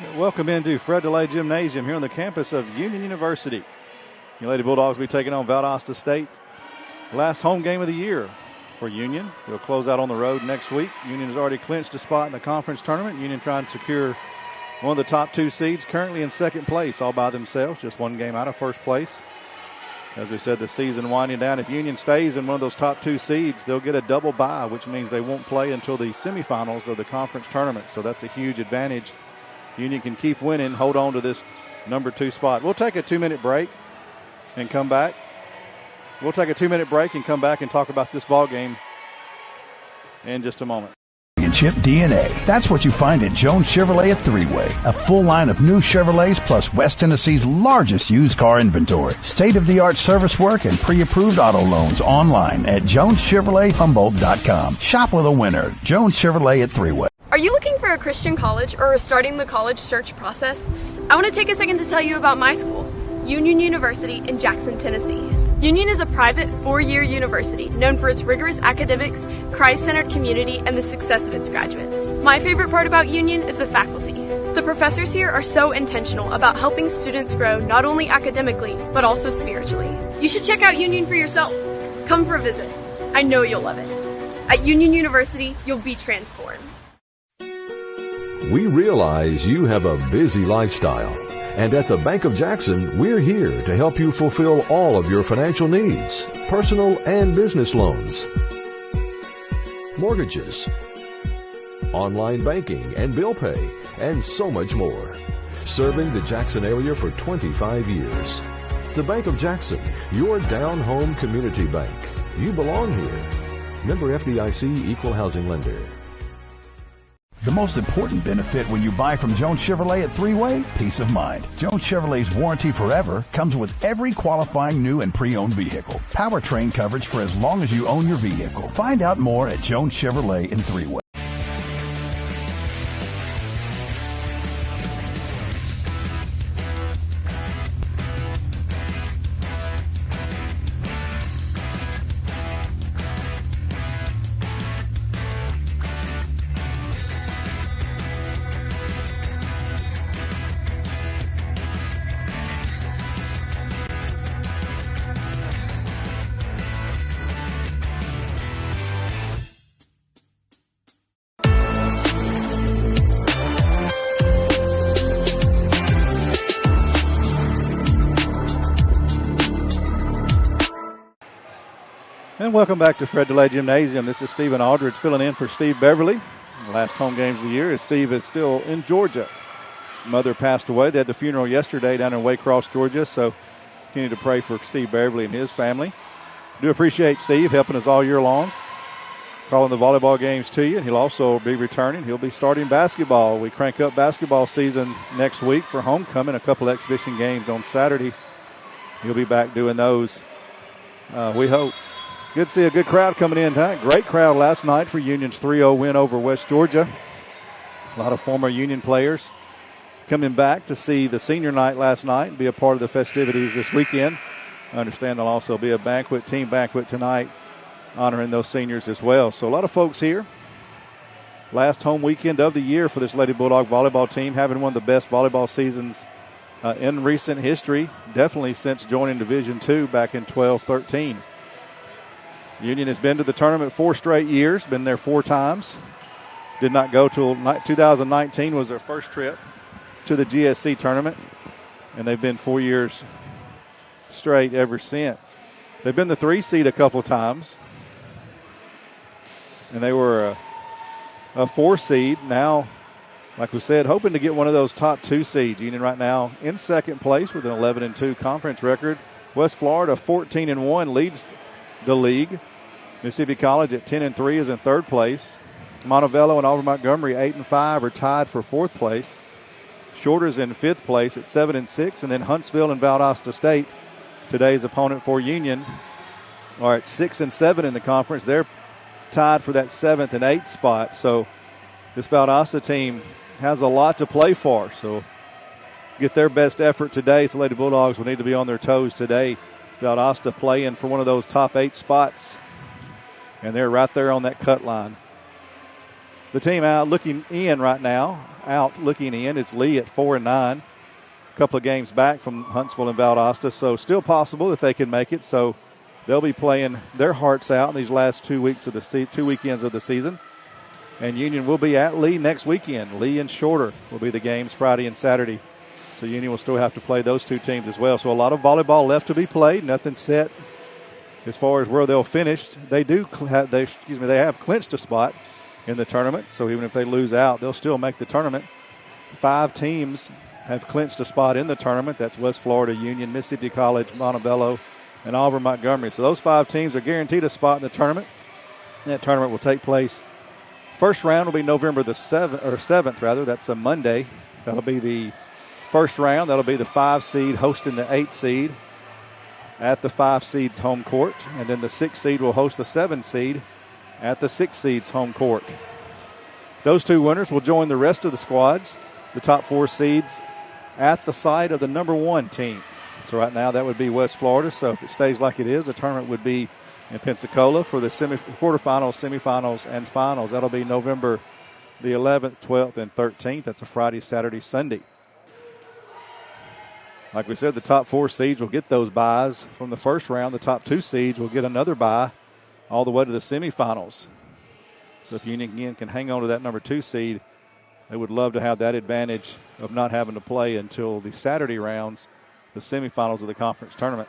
Welcome into Fred DeLay Gymnasium here on the campus of Union University. Your Lady Bulldogs will be taking on Valdosta State. Last home game of the year for Union. They'll close out on the road next week. Union has already clinched a spot in the conference tournament. Union trying to secure one of the top two seeds, currently in second place all by themselves, just one game out of first place. As we said, the season winding down. If Union stays in one of those top two seeds, they'll get a double bye, which means they won't play until the semifinals of the conference tournament. So that's a huge advantage. Union can keep winning, hold on to this number 2 spot. We'll take a 2-minute break and come back. We'll take a 2-minute break and come back and talk about this ball game in just a moment. Chip DNA. That's what you find at Jones Chevrolet at Three-Way. A full line of new Chevrolets plus West Tennessee's largest used car inventory. State-of-the-art service work and pre-approved auto loans online at JonesChevroletHumboldt.com. Shop with a winner. Jones Chevrolet at Three-Way. Are you looking for a Christian college or are starting the college search process? I want to take a second to tell you about my school, Union University in Jackson, Tennessee. Union is a private 4-year university known for its rigorous academics, Christ-centered community, and the success of its graduates. My favorite part about Union is the faculty. The professors here are so intentional about helping students grow not only academically, but also spiritually. You should check out Union for yourself. Come for a visit. I know you'll love it. At Union University, you'll be transformed. We realize you have a busy lifestyle, and at the Bank of Jackson, we're here to help you fulfill all of your financial needs, personal and business loans, mortgages, online banking and bill pay, and so much more. Serving the Jackson area for 25 years. The Bank of Jackson, your down-home community bank. You belong here. Member FDIC Equal Housing Lender. The most important benefit when you buy from Jones Chevrolet at Three-Way? Peace of mind. Jones Chevrolet's warranty forever comes with every qualifying new and pre-owned vehicle. Powertrain coverage for as long as you own your vehicle. Find out more at Jones Chevrolet in Three-Way. And welcome back to Fred DeLay Gymnasium. This is Stephen Aldridge filling in for Steve Beverly. The last home games of the year as Steve is still in Georgia. Mother passed away. They had the funeral yesterday down in Waycross, Georgia, so continue to pray for Steve Beverly and his family. Do appreciate Steve helping us all year long, calling the volleyball games to you. He'll also be returning. He'll be starting basketball. We crank up basketball season next week for homecoming, a couple exhibition games on Saturday. He'll be back doing those, we hope. Good to see a good crowd coming in tonight. Great crowd last night for Union's 3-0 win over West Georgia. A lot of former Union players coming back to see the senior night last night and be a part of the festivities this weekend. I understand there'll also be a team banquet tonight honoring those seniors as well. So a lot of folks here. Last home weekend of the year for this Lady Bulldog volleyball team, having one of the best volleyball seasons in recent history, definitely since joining Division II back in 12-13. Union has been to the tournament 4 straight years, been there 4 times. Did not go till 2019 was their first trip to the GSC tournament, and they've been 4 years straight ever since. They've been the 3 seed a couple times, and they were a 4 seed. Now, like we said, hoping to get one of those top 2 seeds. Union right now in second place with an 11-2 conference record. West Florida 14-1 leads the league. Mississippi College at 10-3 is in third place. Montevallo and Auburn Montgomery 8-5 are tied for fourth place. Shorter's in fifth place at 7-6, and then Huntsville and Valdosta State, today's opponent for Union, are at 6 and 7 in the conference. They're tied for that 7th and 8th spot. So this Valdosta team has a lot to play for. So get their best effort today. So Lady Bulldogs will need to be on their toes today. Valdosta playing for one of those top 8 spots, and they're right there on that cut line. The team out looking in right now, is Lee at 4-9. A couple of games back from Huntsville and Valdosta, so still possible that they can make it. So they'll be playing their hearts out in these last 2 weeks of the 2 weekends of the season. And Union will be at Lee next weekend. Lee and Shorter will be the games Friday and Saturday. So Union will still have to play those two teams as well. So a lot of volleyball left to be played. Nothing set as far as where they'll finish. They have clinched a spot in the tournament. So even if they lose out, they'll still make the tournament. 5 teams have clinched a spot in the tournament. That's West Florida, Union, Mississippi College, Montebello, and Auburn Montgomery. So those 5 teams are guaranteed a spot in the tournament. And that tournament will take place. First round will be November the 7th. That's a Monday. That'll be the first round. That'll be the 5 seed hosting the 8 seed at the 5 seed's home court. And then the 6 seed will host the 7 seed at the 6 seed's home court. Those 2 winners will join the rest of the squads, the top 4 seeds, at the site of the number 1 team. So right now that would be West Florida. So if it stays like it is, the tournament would be in Pensacola for the quarterfinals, semifinals, and finals. That'll be November the 11th, 12th, and 13th. That's a Friday, Saturday, Sunday. Like we said, the top 4 seeds will get those byes from the first round. The top 2 seeds will get another bye all the way to the semifinals. So if Union again can hang on to that number 2 seed, they would love to have that advantage of not having to play until the Saturday rounds, the semifinals of the conference tournament.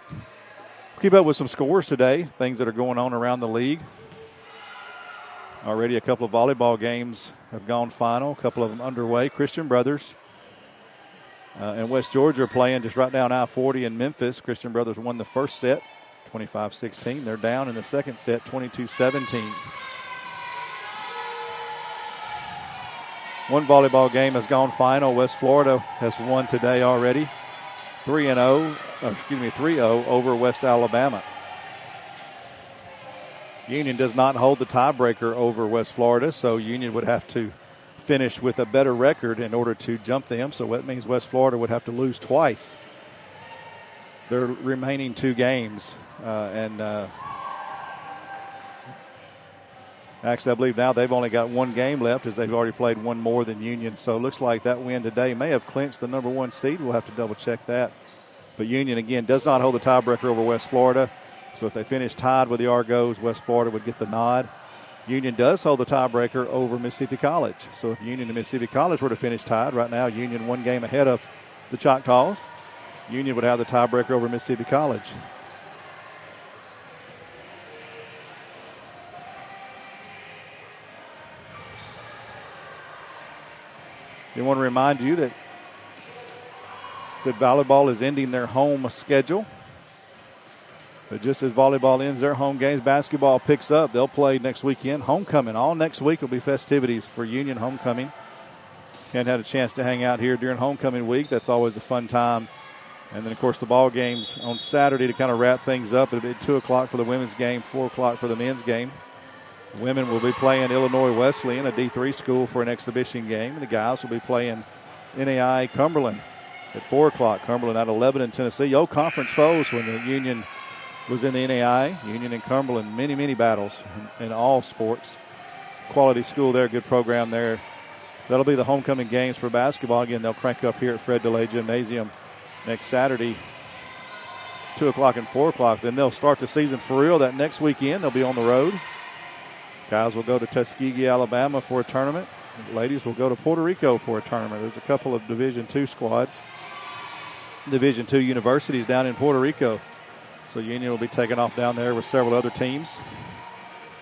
Keep up with some scores today, things that are going on around the league. Already a couple of volleyball games have gone final, a couple of them underway. Christian Brothers and West Georgia are playing just right down I-40 in Memphis. Christian Brothers won the first set, 25-16. They're down in the second set, 22-17. One volleyball game has gone final. West Florida has won today already, 3-0 over West Alabama. Union does not hold the tiebreaker over West Florida, so Union would have to finish with a better record in order to jump them. So that means West Florida would have to lose twice their remaining 2 games. Actually, I believe now they've only got 1 game left as they've already played 1 more than Union. So it looks like that win today may have clinched the number 1 seed. We'll have to double check that. But Union, again, does not hold the tiebreaker over West Florida. So if they finish tied with the Argos, West Florida would get the nod. Union does hold the tiebreaker over Mississippi College. So if Union and Mississippi College were to finish tied, right now Union 1 game ahead of the Choctaws. Union would have the tiebreaker over Mississippi College. I want to remind you that volleyball is ending their home schedule. But just as volleyball ends their home games, basketball picks up. They'll play next weekend. Homecoming. All next week will be festivities for Union homecoming. Hadn't had a chance to hang out here during homecoming week. That's always a fun time. And then, of course, the ball games on Saturday to kind of wrap things up. It'll be 2 o'clock for the women's game, 4 o'clock for the men's game. Women will be playing Illinois Wesleyan, a D3 school, for an exhibition game. And the guys will be playing NAI Cumberland at 4 o'clock. Cumberland out of Lebanon, Tennessee. Old conference foes when the Union was in the NAI. Union and Cumberland, many battles in all sports. Quality school there, good program there. That'll be the homecoming games for basketball. Again, they'll crank up here at Fred DeLay Gymnasium next Saturday, 2 o'clock and 4 o'clock. Then they'll start the season for real that next weekend. They'll be on the road. Guys will go to Tuskegee, Alabama for a tournament. And ladies will go to Puerto Rico for a tournament. There's a couple of Division II squads, Division II universities down in Puerto Rico. So Union will be taking off down there with several other teams,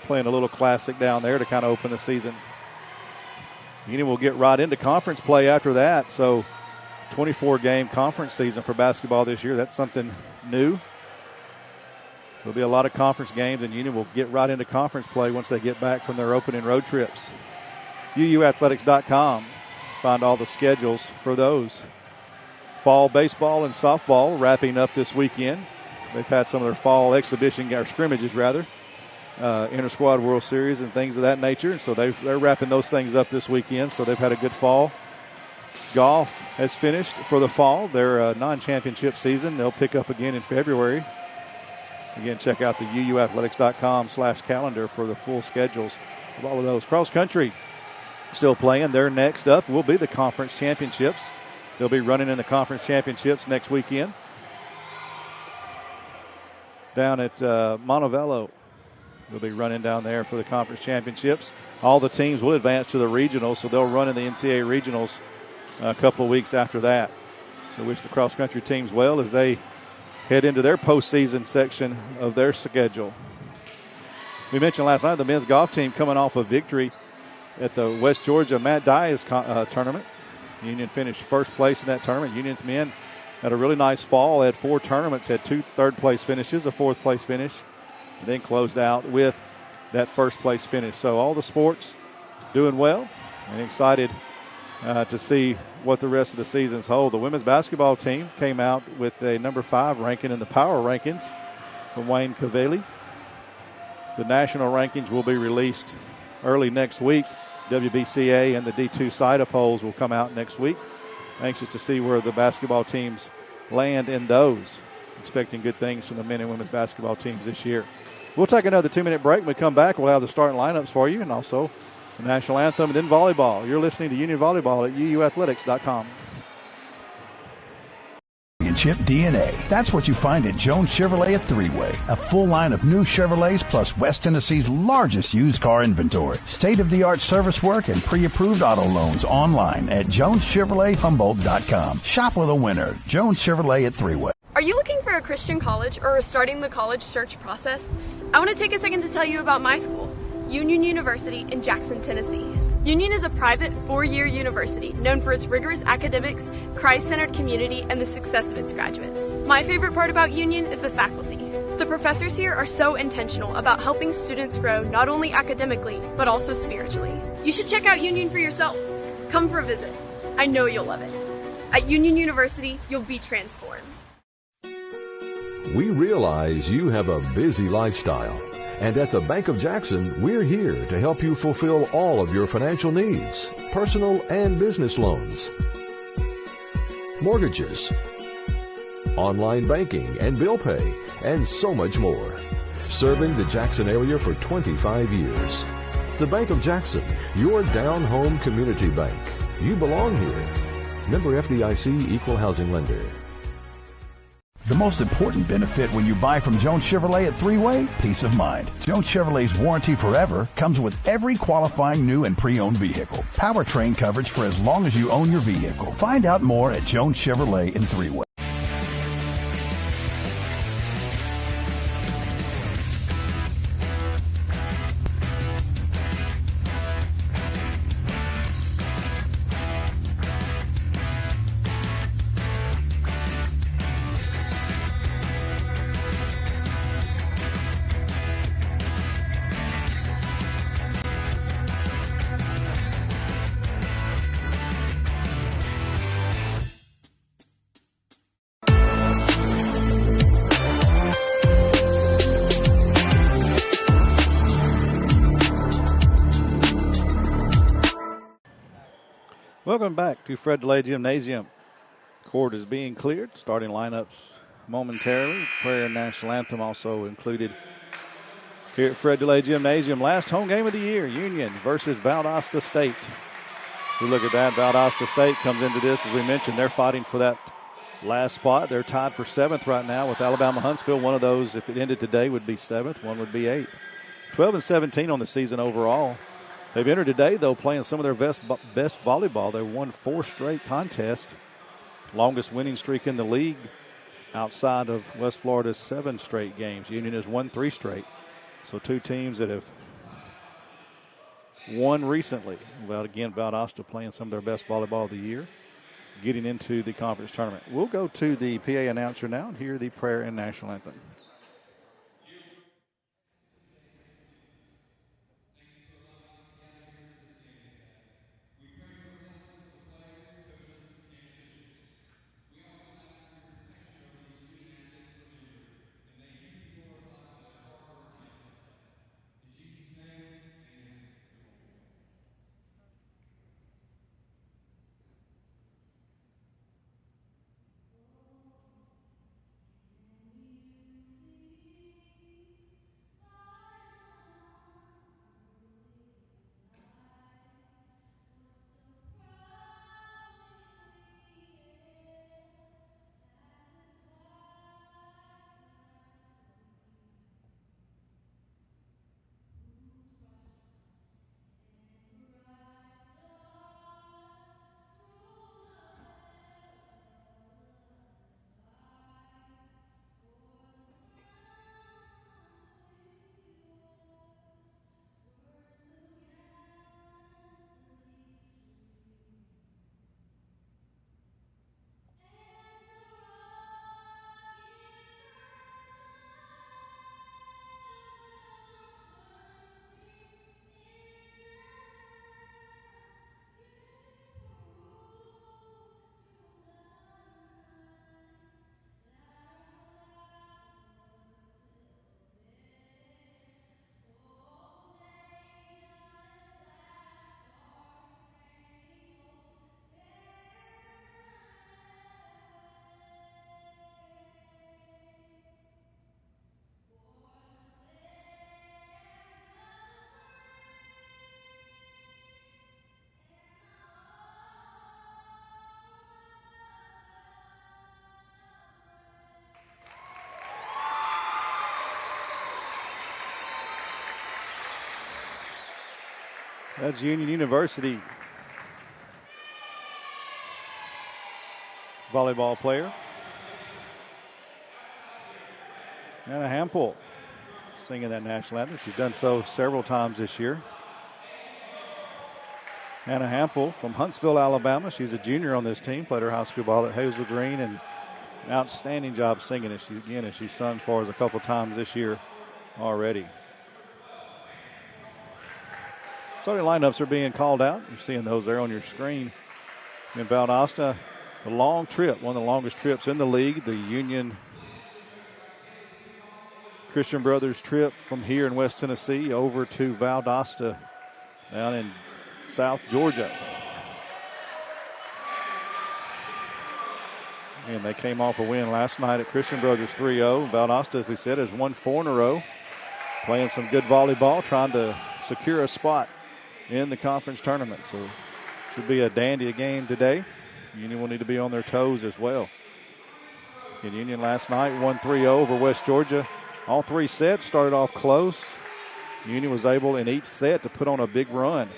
playing a little classic down there to kind of open the season. Union will get right into conference play after that. So 24-game conference season for basketball this year. That's something new. There'll be a lot of conference games, and Union will get right into conference play once they get back from their opening road trips. UUathletics.com. Find all the schedules for those. Fall baseball and softball wrapping up this weekend. They've had some of their fall exhibition, or scrimmages rather, inter-squad World Series and things of that nature. So they're wrapping those things up this weekend, so they've had a good fall. Golf has finished for the fall, their non-championship season. They'll pick up again in February. Again, check out the UUathletics.com/calendar for the full schedules of all of those. Cross country still playing. Their next up will be the conference championships. They'll be running in the conference championships next weekend down at Montevallo. They'll be running down there for the conference championships. All the teams will advance to the regionals, so they'll run in the NCAA regionals a couple of weeks after that. So wish the cross-country teams well as they head into their postseason section of their schedule. We mentioned last night the men's golf team coming off a victory at the West Georgia Matt Dias tournament. Union finished first place in that tournament. Union's men had a really nice fall. They had 4 tournaments, had 2 third-place finishes, a fourth-place finish, and then closed out with that first-place finish. So all the sports doing well and excited to see what the rest of the seasons hold. The women's basketball team came out with a number 5 ranking in the power rankings from Wayne Cavalli. The national rankings will be released early next week. WBCA and the D2 SIDA polls will come out next week. Anxious to see where the basketball teams land in those. Expecting good things from the men and women's basketball teams this year. We'll take another 2-minute break. When we come back, we'll have the starting lineups for you and also the national anthem and then volleyball. You're listening to Union Volleyball at uuathletics.com. Chip DNA. That's what you find at Jones Chevrolet at Three-Way. A full line of new Chevrolets plus West Tennessee's largest used car inventory. State-of-the-art service work and pre-approved auto loans online at JonesChevroletHumboldt.com. Shop with a winner. Jones Chevrolet at Three-Way. Are you looking for a Christian college or are starting the college search process? I want to take a second to tell you about my school, Union University in Jackson, Tennessee. Union is a private 4-year university known for its rigorous academics, Christ-centered community, and the success of its graduates. My favorite part about Union is the faculty. The professors here are so intentional about helping students grow not only academically, but also spiritually. You should check out Union for yourself. Come for a visit. I know you'll love it. At Union University, you'll be transformed. We realize you have a busy lifestyle. And at the Bank of Jackson, we're here to help you fulfill all of your financial needs, personal and business loans, mortgages, online banking and bill pay, and so much more. Serving the Jackson area for 25 years. The Bank of Jackson, your down-home community bank. You belong here. Member FDIC, Equal Housing Lender. The most important benefit when you buy from Jones Chevrolet at Three-Way? Peace of mind. Jones Chevrolet's warranty forever comes with every qualifying new and pre-owned vehicle. Powertrain coverage for as long as you own your vehicle. Find out more at Jones Chevrolet in Three-Way. Welcome back to Fred DeLay Gymnasium. Court is being cleared. Starting lineups momentarily. Prayer and national anthem also included here at Fred DeLay Gymnasium. Last home game of the year, Union versus Valdosta State. We look at that. Valdosta State comes into this, as we mentioned, they're fighting for that last spot. They're tied for 7th right now with Alabama Huntsville. One of those, if it ended today, would be 7th. One would be 8th. 12-17 on the season overall. They've entered today, though, playing some of their best volleyball. They won 4 straight contests. Longest winning streak in the league outside of West Florida's 7 straight games. Union has won 3 straight. So 2 teams that have won recently. Well, again, Valdosta playing some of their best volleyball of the year, getting into the conference tournament. We'll go to the PA announcer now and hear the prayer and national anthem. That's Union University volleyball player. Anna Hampel singing that national anthem. She's done so several times this year. Anna Hampel from Huntsville, Alabama. She's a junior on this team. Played her high school ball at Hazel Green, and an outstanding job singing it. She's sung for us a couple times this year already. Starting lineups are being called out. You're seeing those there on your screen. In Valdosta, a long trip, one of the longest trips in the league. The Union Christian Brothers trip from here in West Tennessee over to Valdosta down in South Georgia. And they came off a win last night at Christian Brothers 3-0. Valdosta, as we said, has won 4 in a row. Playing some good volleyball, trying to secure a spot in the conference tournament. So should be a dandy game today. Union will need to be on their toes as well. And Union last night won 3-0 over West Georgia. All 3 sets started off close. Union was able in each set to put on a big run.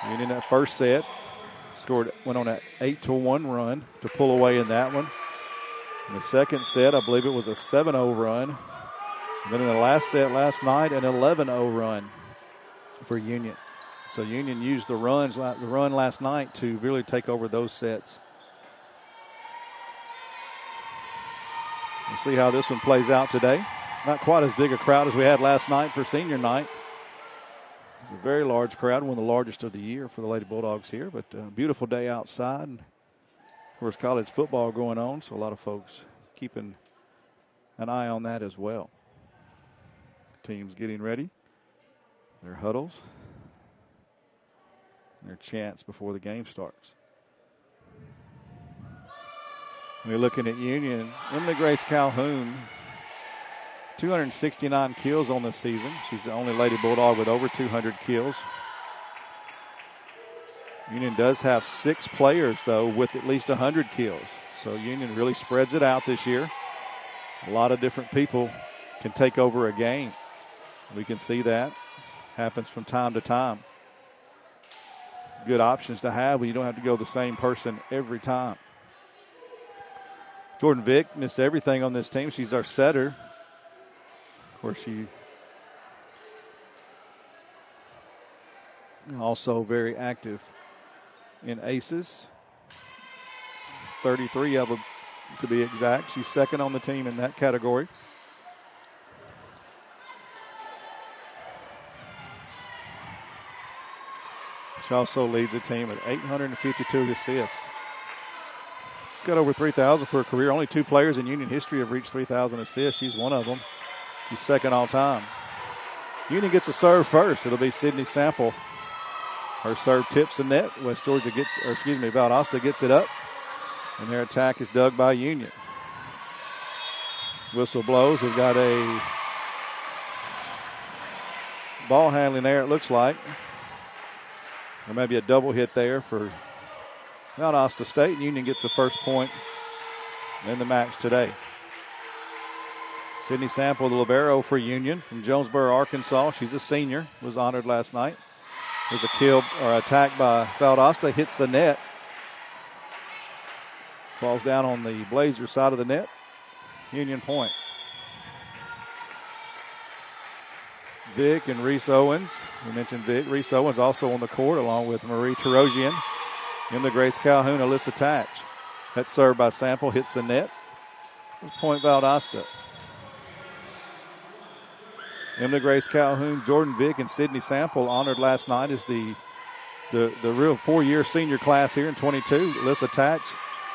Union that first set went on an 8-1 run to pull away in that one. In the second set, I believe it was a 7-0 run. And then in the last set last night, an 11-0 run for Union. So Union used the run last night to really take over those sets. We'll see how this one plays out today. Not quite as big a crowd as we had last night for senior night. It's a very large crowd, one of the largest of the year for the Lady Bulldogs here, but a beautiful day outside. And of course, college football going on, so a lot of folks keeping an eye on that as well. Teams getting ready, their huddles, their chants before the game starts. We're looking at Union. Emily Grace Calhoun, 269 kills on the season. She's the only Lady Bulldog with over 200 kills. Union does have 6 players, though, with at least 100 kills. So Union really spreads it out this year. A lot of different people can take over a game. We can see that. Happens from time to time. Good options to have when you don't have to go the same person every time. Jordan Vick missed everything on this team. She's our setter. Of course, she's also very active in aces. 33 of them, to be exact. She's second on the team in that category. She also leads the team with 852 assists. She's got over 3,000 for her career. Only 2 players in Union history have reached 3,000 assists. She's one of them. She's second all time. Union gets a serve first. It'll be Sydney Sample. Her serve tips the net. Valdosta gets it up. And their attack is dug by Union. Whistle blows. We've got a ball handling there, it looks like. There may be a double hit there for Valdosta State. Union gets the first point in the match today. Sydney Sample, the libero for Union from Jonesboro, Arkansas. She's a senior, was honored last night. There's a kill or attack by Valdosta, hits the net. Falls down on the Blazer side of the net. Union point. Vick and Reese Owens. We mentioned Vick. Reese Owens also on the court along with Marie Terosian. Emily Grace Calhoun, Alyssa Tatch. That serve by Sample hits the net. Point Valdosta. Emily Grace Calhoun, Jordan Vick, and Sydney Sample honored last night as the real 4-year senior class here in 22. Alyssa Tatch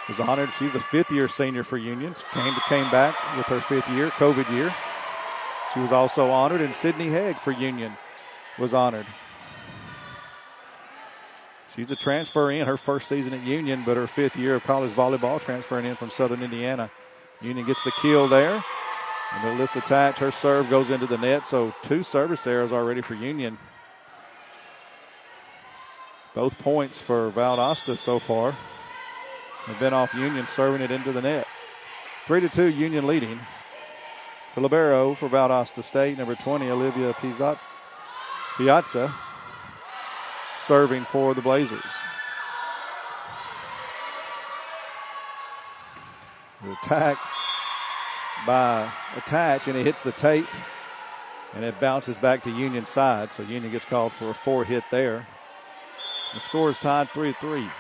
was honored. She's a 5th-year senior for Union. She came back with her 5th year, COVID year. She was also honored, and Sydney Hegg for Union was honored. She's a transfer in her first season at Union, but her 5th year of college volleyball, transferring in from Southern Indiana. Union gets the kill there. And Alyssa Tatch, her serve goes into the net, so 2 service errors already for Union. Both points for Valdosta so far have been off Union serving it into the net. 3-2 Union leading. The libero for Valdosta State, number 20, Olivia Piazza. serving for the Blazers. The attack by Attach, and it hits the tape, and it bounces back to Union side. So Union gets called for a 4-hit there. The score is tied 3-3.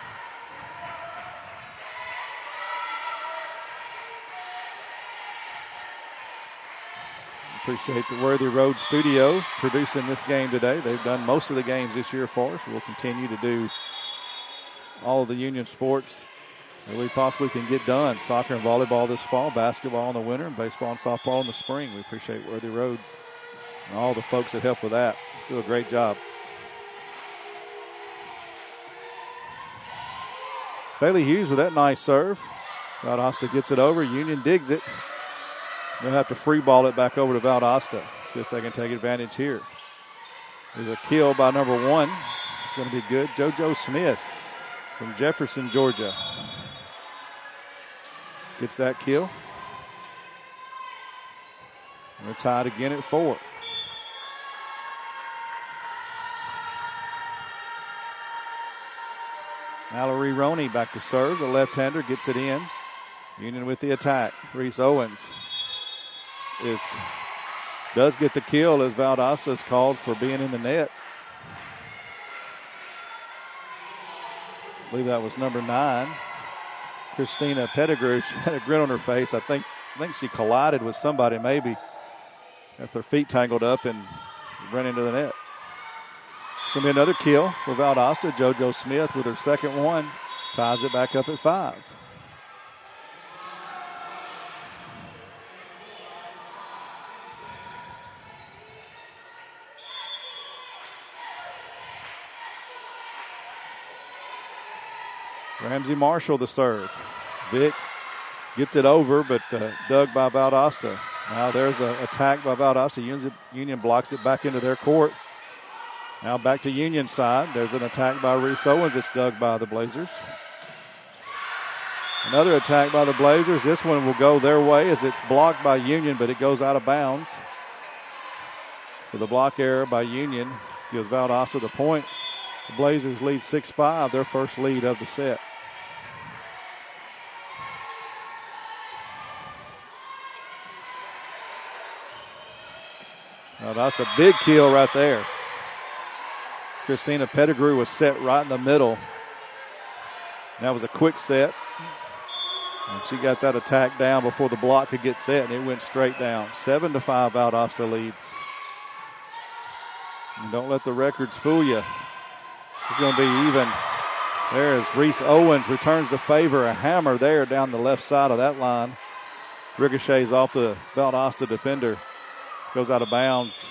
Appreciate the Worthy Road Studio producing this game today. They've done most of the games this year for us. We'll continue to do all of the Union sports that we possibly can get done. Soccer and volleyball this fall, basketball in the winter, and baseball and softball in the spring. We appreciate Worthy Road and all the folks that help with that. Do a great job. Bailey Hughes with that nice serve. Valdosta gets it over. Union digs it. They'll have to free ball it back over to Valdosta. See if they can take advantage here. There's a kill by number 1. It's going to be good. JoJo Smith from Jefferson, Georgia. Gets that kill. And they're tied again at 4. Mallory Roney back to serve. The left-hander gets it in. Union with the attack. Reese Owens does get the kill as Valdosta is called for being in the net. I believe that was number 9. Christina Pettigrew. She had a grin on her face. I think she collided with somebody maybe as their feet tangled up and ran into the net. It's going to be another kill for Valdosta. JoJo Smith with her second one. Ties it back up at 5. Ramsey Marshall the serve. Vic gets it over, but dug by Valdosta. Now there's an attack by Valdosta. Union blocks it back into their court. Now back to Union side. There's an attack by Reese Owens. It's dug by the Blazers. Another attack by the Blazers. This one will go their way as it's blocked by Union, but it goes out of bounds. So the block error by Union gives Valdosta the point. The Blazers lead 6-5, their first lead of the set. Now that's a big kill right there. Christina Pettigrew was set right in the middle. That was a quick set. And she got that attack down before the block could get set, and it went straight down. 7-5, Valdosta leads. And don't let the records fool you. It's going to be even. There's Reese Owens returns the favor. A hammer there down the left side of that line. Ricochets off the Valdosta defender. Goes out of bounds.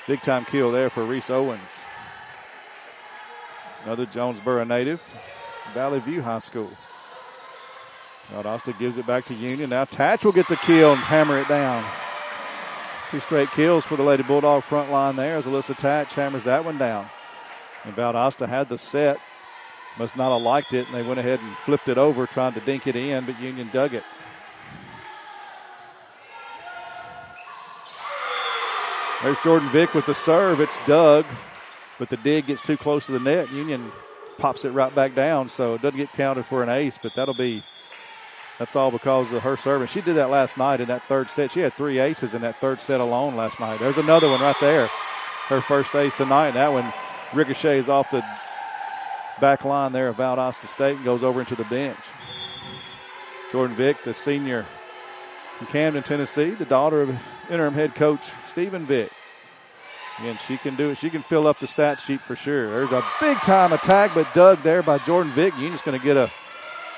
Big time kill there for Reese Owens. Another Jonesboro native. Valley View High School. Valdosta gives it back to Union. Now Tatch will get the kill and hammer it down. 2 straight kills for the Lady Bulldog front line there as Alyssa Tatch hammers that one down. And Valdosta had the set. Must not have liked it, and they went ahead and flipped it over, trying to dink it in, but Union dug it. There's Jordan Vick with the serve. It's dug, but the dig gets too close to the net. Union pops it right back down, so it doesn't get counted for an ace, but that's all because of her serve. And she did that last night in that third set. She had 3 aces in that third set alone last night. There's another one right there. Her first ace tonight. That one ricochets off the back line there of Valdosta State and goes over into the bench. Jordan Vick, the senior from Camden, Tennessee, the daughter of interim head coach Stephen Vick. And she can do it. She can fill up the stat sheet for sure. There's a big-time attack, but dug there by Jordan Vick. Union's going to get a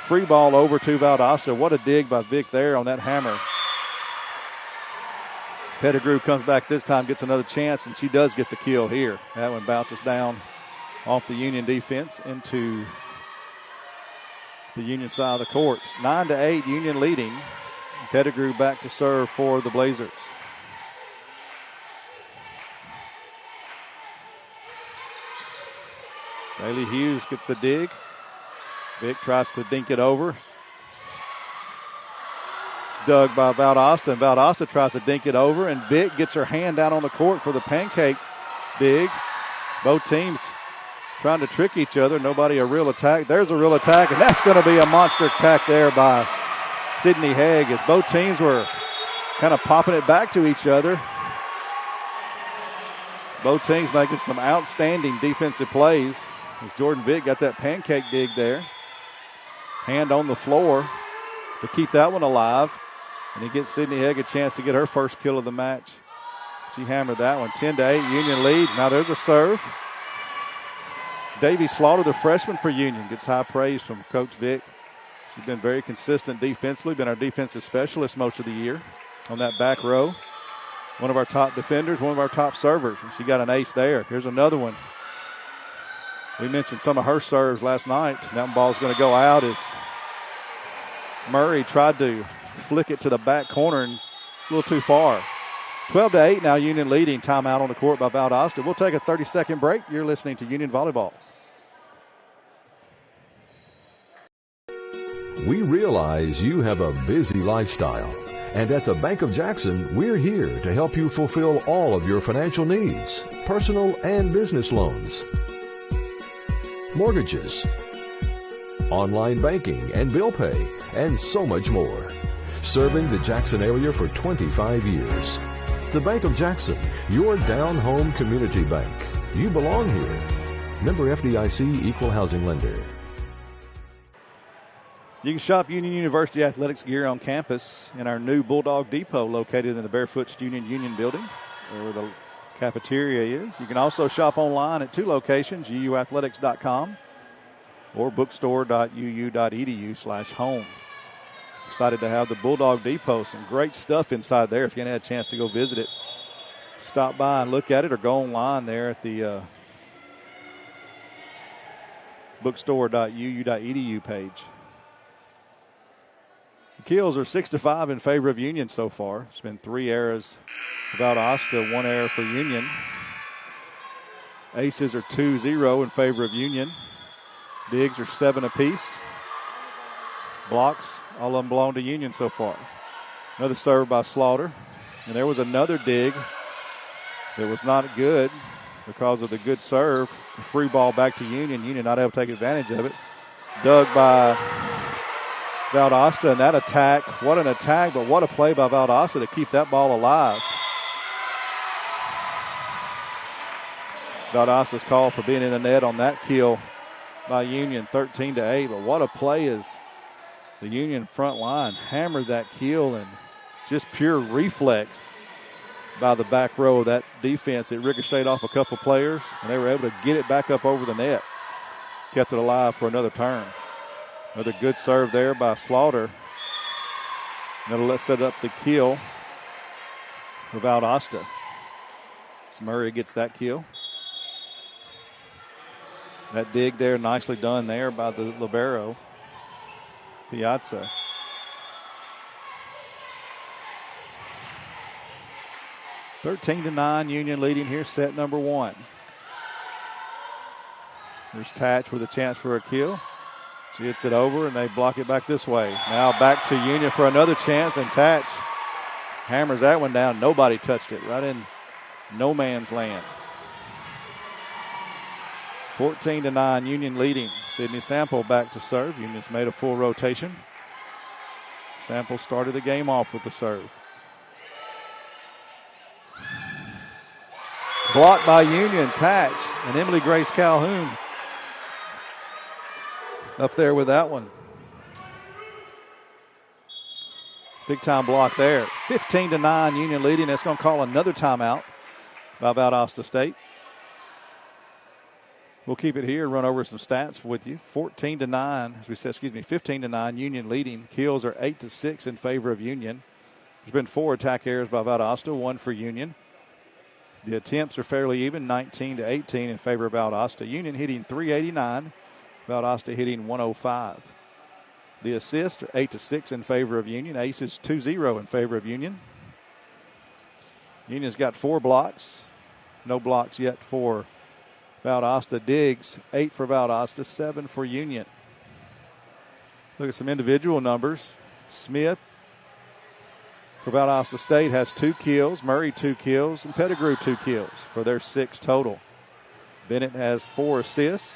free ball over to Valdosta. What a dig by Vick there on that hammer. Pettigrew comes back this time, gets another chance, and she does get the kill here. That one bounces down off the Union defense into the Union side of the courts. 9-8, Union leading. Pettigrew back to serve for the Blazers. Bailey Hughes gets the dig. Vick tries to dink it over. It's dug by Valdosta, and Valdosta tries to dink it over, and Vick gets her hand down on the court for the pancake dig. Both teams trying to trick each other. Nobody a real attack. There's a real attack, and that's going to be a monster attack there by Sydney Haig as both teams were kind of popping it back to each other. Both teams making some outstanding defensive plays as Jordan Vick got that pancake dig there. Hand on the floor to keep that one alive. And he gets Sydney Haig a chance to get her first kill of the match. She hammered that one. 10-8, Union leads. Now there's a serve. Davy Slaughter, the freshman for Union, gets high praise from Coach Vick. She's been very consistent defensively, been our defensive specialist most of the year on that back row. One of our top defenders, one of our top servers. And she got an ace there. Here's another one. We mentioned some of her serves last night. That ball's going to go out as Murray tried to flick it to the back corner and a little too far. 12-8 now, Union leading. Timeout on the court by Valdosta. We'll take a 30-second break. You're listening to Union Volleyball. We realize you have a busy lifestyle. And at the Bank of Jackson, we're here to help you fulfill all of your financial needs, personal and business loans, mortgages, online banking and bill pay, and so much more. Serving the Jackson area for 25 years. The Bank of Jackson, your down-home community bank. You belong here. Member FDIC, Equal Housing Lender. You can shop Union University athletics gear on campus in our new Bulldog Depot located in the Barefoot Student Union building where the cafeteria is. You can also shop online at two locations, uuathletics.com or bookstore.uu.edu/home. Excited to have the Bulldog Depot. Some great stuff inside there. If you haven't had a chance to go visit it, stop by and look at it or go online there at the bookstore.uu.edu page. The kills are 6-5 in favor of Union so far. It's been 3 errors for Valdosta, 1 error for Union. Aces are 2-0 in favor of Union. Digs are 7 apiece. Blocks, all of them belong to Union so far. Another serve by Slaughter. And there was another dig that was not good because of the good serve. The free ball back to Union. Union not able to take advantage of it. Dug by Valdosta, and that attack, what an attack, but what a play by Valdosta to keep that ball alive. Valdosta's call for being in the net on that kill by Union, 13-8, but what a play as the Union front line hammered that kill, and just pure reflex by the back row of that defense. It ricocheted off a couple players, and they were able to get it back up over the net. Kept it alive for another turn. Another good serve there by Slaughter. That'll set up the kill for Valdosta. So Murray gets that kill. That dig there, nicely done there by the libero, Piazza. (13-9), Union leading here, set number 1. There's Tatch with a chance for a kill. She hits it over, and they block it back this way. Now back to Union for another chance, and Tatch hammers that one down. Nobody touched it, right in no man's land. 14-9, Union leading. Sydney Sample back to serve. Union's made a full rotation. Sample started the game off with the serve. Blocked by Union, Tatch, and Emily Grace Calhoun up there with that one. Big time block there. 15-9, Union leading. That's going to call another timeout by Valdosta State. We'll keep it here and run over some stats with you. 15-9, Union leading. Kills are 8-6 in favor of Union. There's been 4 attack errors by Valdosta, 1 for Union. The attempts are fairly even, 19-18 in favor of Valdosta. Union hitting .389, Valdosta hitting .105. The assists are 8-6 in favor of Union. Aces 2-0 in favor of Union. Union's got 4 blocks. No blocks yet for Valdosta. Digs, 8 for Valdosta, 7 for Union. Look at some individual numbers. Smith for Valdosta State has 2 kills. Murray 2 kills. And Pettigrew 2 kills for their 6 total. Bennett has 4 assists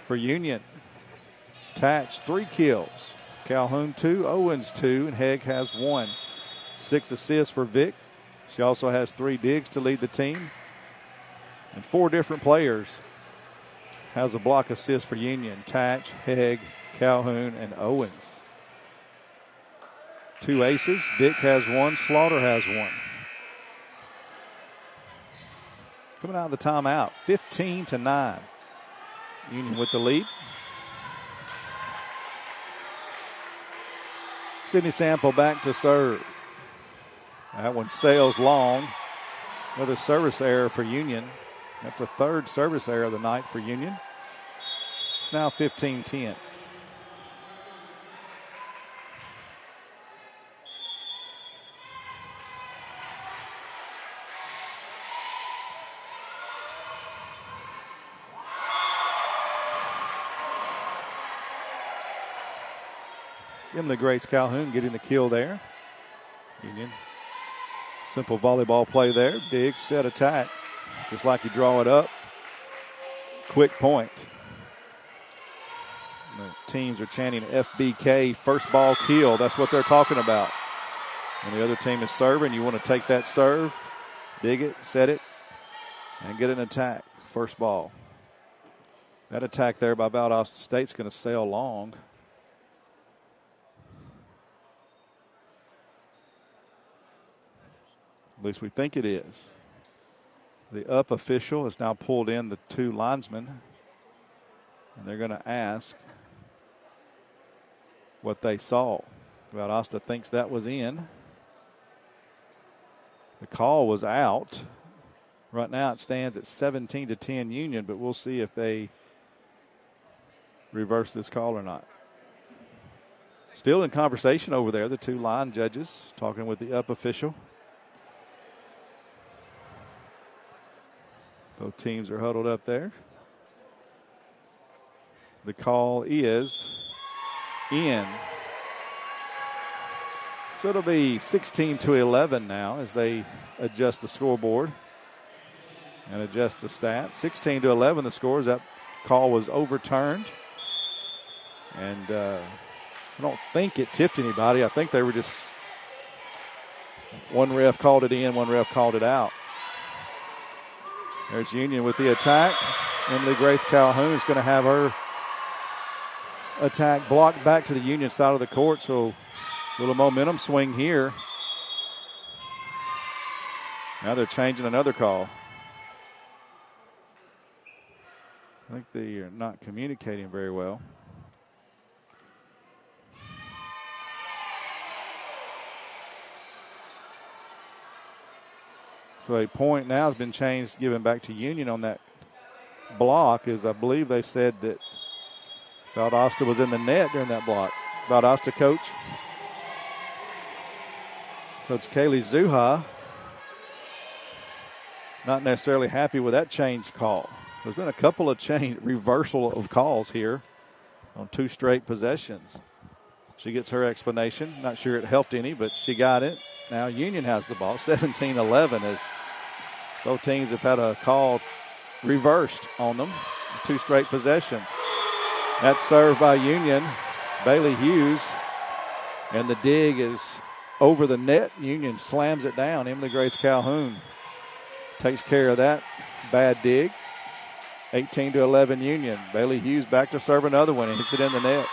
for Union. Tatch, 3 kills. Calhoun, 2. Owens, 2. And Hegg has 1. 6 assists for Vick. She also has 3 digs to lead the team. And 4 different players has a block assist for Union. Tatch, Hegg, Calhoun, and Owens. 2 aces. Vick has 1. Slaughter has 1. Coming out of the timeout, 15-9. Union with the lead. Sydney Sample back to serve. That one sails long. Another service error for Union. That's a 3rd service error of the night for Union. It's now 15-10. Emily Grace Calhoun getting the kill there. Union. Simple volleyball play there. Dig, set, attack. Just like you draw it up. Quick point. The teams are chanting FBK, first ball kill. That's what they're talking about. When the other team is serving, you want to take that serve, dig it, set it, and get an attack. First ball. That attack there by Valdosta State's going to sail long. At least we think it is. The up official has now pulled in the 2 linesmen, and they're going to ask what they saw. Valdosta thinks that was in. The call was out. Right now it stands at 17-10 Union, but we'll see if they reverse this call or not. Still in conversation over there, the 2 line judges talking with the up official. Both teams are huddled up there. The call is in. So it'll be 16-11 now as they adjust the scoreboard and adjust the stats. 16-11 the scores. That call was overturned. And I don't think it tipped anybody. I think they were just, one ref called it in, one ref called it out. There's Union with the attack. Emily Grace Calhoun is going to have her attack blocked back to the Union side of the court. So a little momentum swing here. Now they're changing another call. I think they are not communicating very well. So a point now has been changed, given back to Union on that block, is I believe they said that Valdosta was in the net during that block. Valdosta coach Kaylee Zuha, not necessarily happy with that change call. There's been a couple of reversal of calls here on 2 straight possessions. She gets her explanation. Not sure it helped any, but she got it. Now Union has the ball, 17-11, as both teams have had a call reversed on them, 2 straight possessions. That's served by Union, Bailey Hughes, and the dig is over the net. Union slams it down. Emily Grace Calhoun takes care of that bad dig. 18-11 Union. Bailey Hughes back to serve another one and hits it in the net.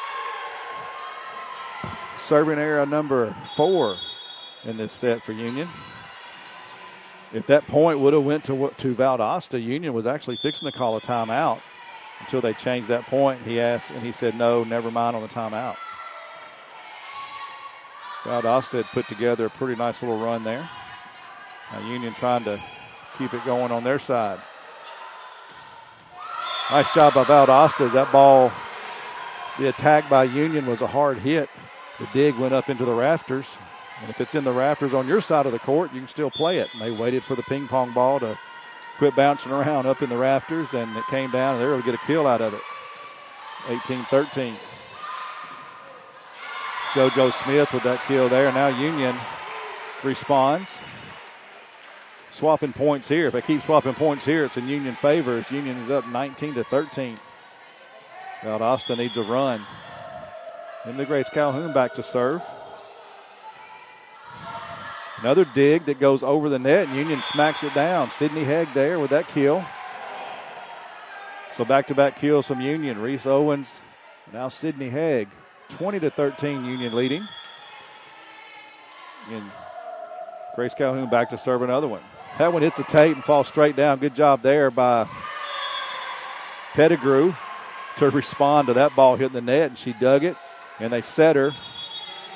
Serving error number 4 in this set for Union. If that point would have went to Valdosta, Union was actually fixing to call a timeout until they changed that point. He asked, and he said, no, never mind on the timeout. Valdosta had put together a pretty nice little run there. Now Union trying to keep it going on their side. Nice job by Valdosta as that ball, the attack by Union was a hard hit. The dig went up into the rafters. And if it's in the rafters on your side of the court, you can still play it. And they waited for the ping pong ball to quit bouncing around up in the rafters, and it came down, and they were able to get a kill out of it. 18-13. JoJo Smith with that kill there. Now Union responds. swapping points here. If they keep swapping points here, it's in Union favor. As Union is up 19-13. Valdosta needs a run. Then Grace Calhoun back to serve. Another dig that goes over the net, and Union smacks it down. Sydney Hegg there with that kill. So back-to-back kills from Union. Reese Owens, now Sydney Hegg. 20-13, Union leading. And Grace Calhoun back to serve another one. That one hits the tape and falls straight down. Good job there by Pettigrew to respond to that ball hitting the net, and she dug it, and they set her.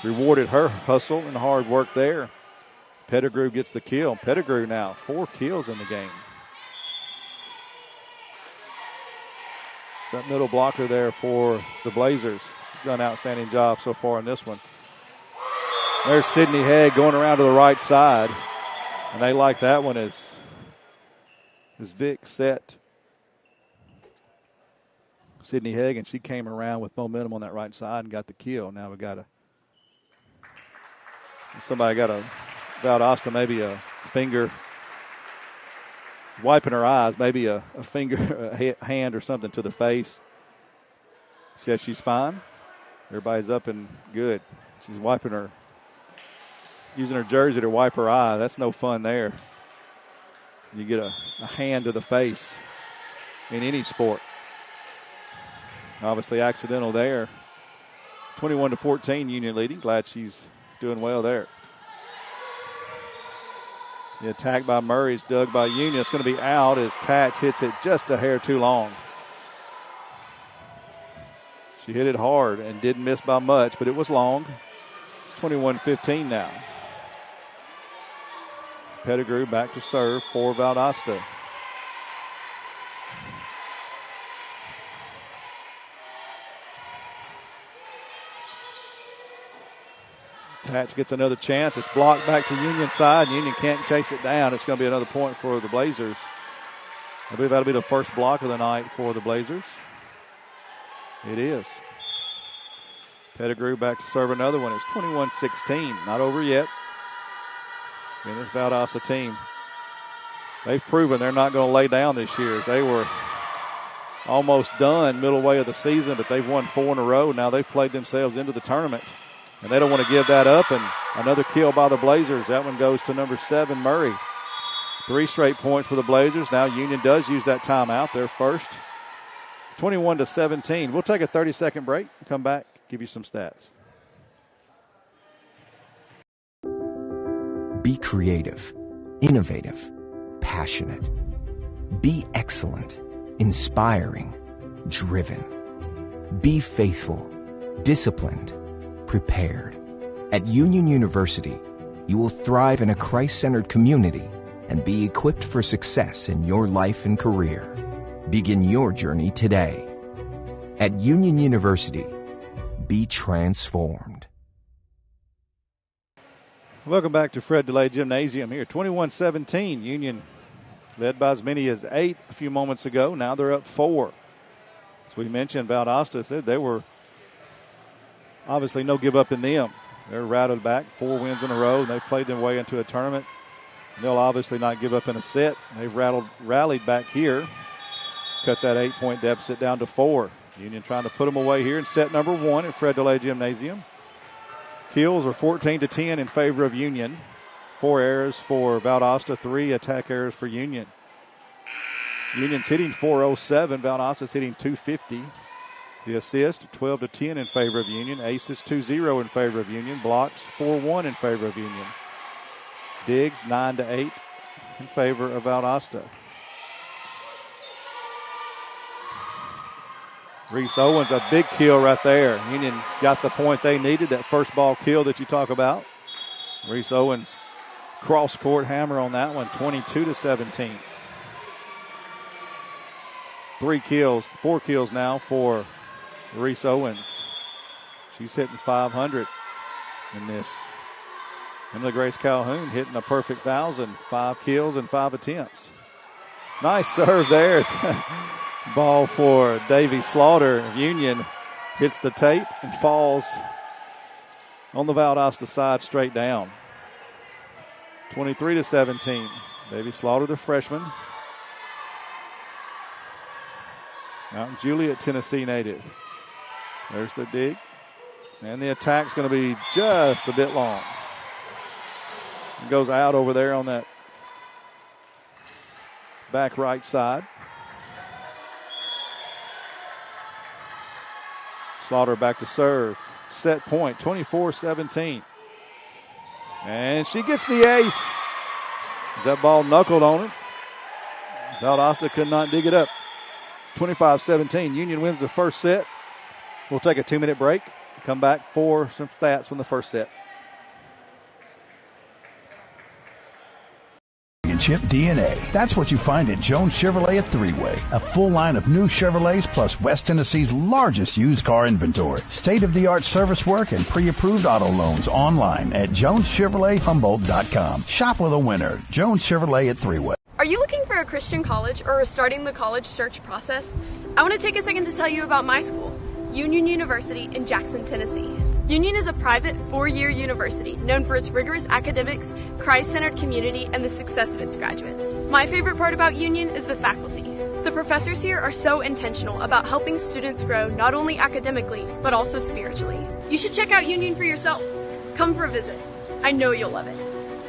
Rewarded her hustle and hard work there. Pettigrew gets the kill. Pettigrew now 4 kills in the game. That middle blocker there for the Blazers. She's done an outstanding job so far in this one. There's Sydney Hegg going around to the right side. And they like that one as Vic set Sydney Hegg, and she came around with momentum on that right side and got the kill. Now we got somebody got a Valdosta, maybe a finger wiping her eyes, maybe a finger, a hand or something to the face. She says she's fine. Everybody's up and good. She's wiping her, using her jersey to wipe her eye. That's no fun there. You get a hand to the face in any sport. Obviously accidental there. 21-14, Union leading. Glad she's doing well there. The attack by Murray is dug by Union. It's going to be out as Tatch hits it just a hair too long. She hit it hard and didn't miss by much, but it was long. It's 21-15 now. Pettigrew back to serve for Valdosta. Tatch gets another chance. It's blocked back to Union side. Union can't chase it down. It's going to be another point for the Blazers. I believe that'll be the first block of the night for the Blazers. It is. Pettigrew back to serve another one. It's 21-16. Not over yet. And this Valdosta team, they've proven they're not going to lay down this year. They were almost done middle way of the season, but they've won 4 in a row. Now they've played themselves into the tournament. And they don't want to give that up. And another kill by the Blazers. That one goes to number 7, Murray. 3 straight points for the Blazers. Now Union does use that timeout. They're first. 21-17. We'll take a 30-second break. Come back, give you some stats. Be creative, innovative, passionate. Be excellent, inspiring, driven. Be faithful, disciplined, prepared. At Union University, you will thrive in a Christ-centered community and be equipped for success in your life and career. Begin your journey today. At Union University, be transformed. Welcome back to Fred DeLay Gymnasium here. 21-17. Union led by as many as 8 a few moments ago. Now they're up 4. As we mentioned, Valdosta said they were obviously no give up in them. They're rattled back, 4 wins in a row. They've played their way into a tournament. They'll obviously not give up in a set. They've rallied back here. Cut that 8-point deficit down to 4. Union trying to put them away here in set number 1 at Fred DeLay Gymnasium. Kills are 14-10 in favor of Union. 4 errors for Valdosta, 3 attack errors for Union. Union's hitting .407. Valdosta's hitting .250. The assist, 12-10 in favor of Union. Aces, 2-0 in favor of Union. Blocks, 4-1 in favor of Union. Digs, 9-8 in favor of Valdosta. Reese Owens, a big kill right there. Union got the point they needed, that first ball kill that you talk about. Reese Owens, cross-court hammer on that one, 22-17. 4 kills now for Reese Owens. She's hitting 500 in this. Emily Grace Calhoun hitting a perfect 1,000. 5 kills and 5 attempts. Nice serve there. Ball for Davy Slaughter. Union hits the tape and falls on the Valdosta side straight down. 23-17. Davy Slaughter, the freshman. Mount Juliet, Tennessee native. There's the dig. And the attack's going to be just a bit long. It goes out over there on that back right side. Slaughter back to serve. Set point, 24-17. And she gets the ace. As that ball knuckled on it. Valdosta could not dig it up. 25-17. Union wins the first set. We'll take a 2-minute break. Come back for some stats from the first set. Chip DNA. That's what you find at Jones Chevrolet at Three-Way. A full line of new Chevrolets plus West Tennessee's largest used car inventory. State-of-the-art service work and pre-approved auto loans online at JonesChevroletHumboldt.com. Shop with a winner. Jones Chevrolet at Three-Way. Are you looking for a Christian college or starting the college search process? I want to take a second to tell you about my school, Union University in Jackson, Tennessee. Union is a private 4-year university known for its rigorous academics, Christ-centered community, and the success of its graduates. My favorite part about Union is the faculty. The professors here are so intentional about helping students grow not only academically, but also spiritually. You should check out Union for yourself. Come for a visit. I know you'll love it.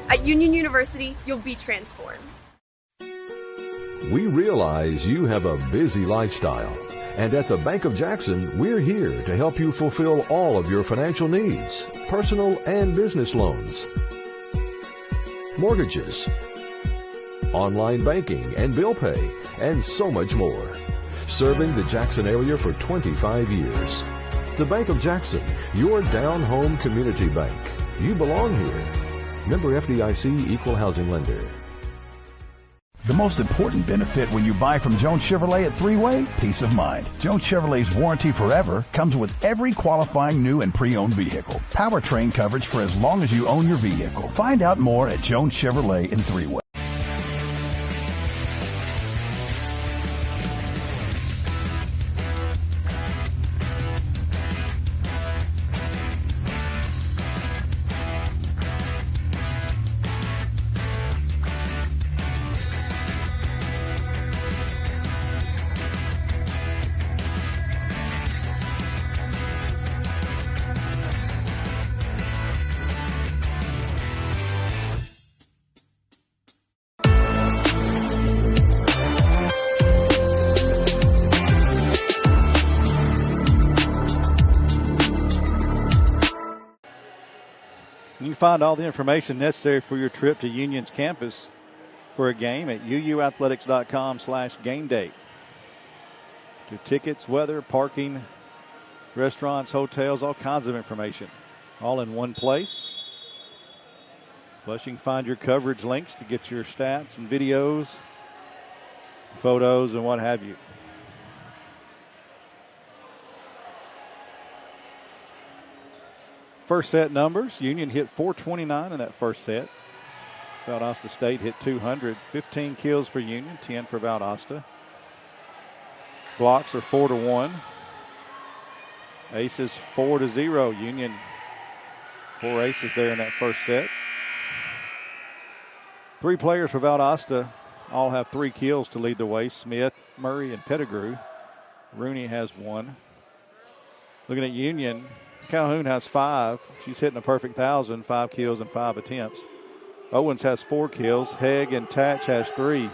At Union University, you'll be transformed. We realize you have a busy lifestyle. And at the Bank of Jackson, we're here to help you fulfill all of your financial needs, personal and business loans, mortgages, online banking and bill pay, and so much more. Serving the Jackson area for 25 years. The Bank of Jackson, your down-home community bank. You belong here. Member FDIC, Equal Housing Lender. The most important benefit when you buy from Jones Chevrolet at Three-Way? Peace of mind. Jones Chevrolet's warranty forever comes with every qualifying new and pre-owned vehicle. Powertrain coverage for as long as you own your vehicle. Find out more at Jones Chevrolet in Three-Way. You can find all the information necessary for your trip to Union's campus for a game at uuathletics.com/gameday. To tickets, weather, parking, restaurants, hotels, all kinds of information, all in one place. Plus, you can find your coverage links to get your stats and videos, photos, and what have you. First set numbers, Union hit 429 in that first set. Valdosta State hit 200. 15 kills for Union, 10 for Valdosta. Blocks are 4-1. Aces 4-0. Union 4 aces there in that first set. 3 players for Valdosta all have 3 kills to lead the way. Smith, Murray, and Pettigrew. Rooney has 1. Looking at Union, Calhoun has 5. She's hitting a perfect 1,000, 5 kills and 5 attempts. Owens has 4 kills. Hegg and Tatch has 3.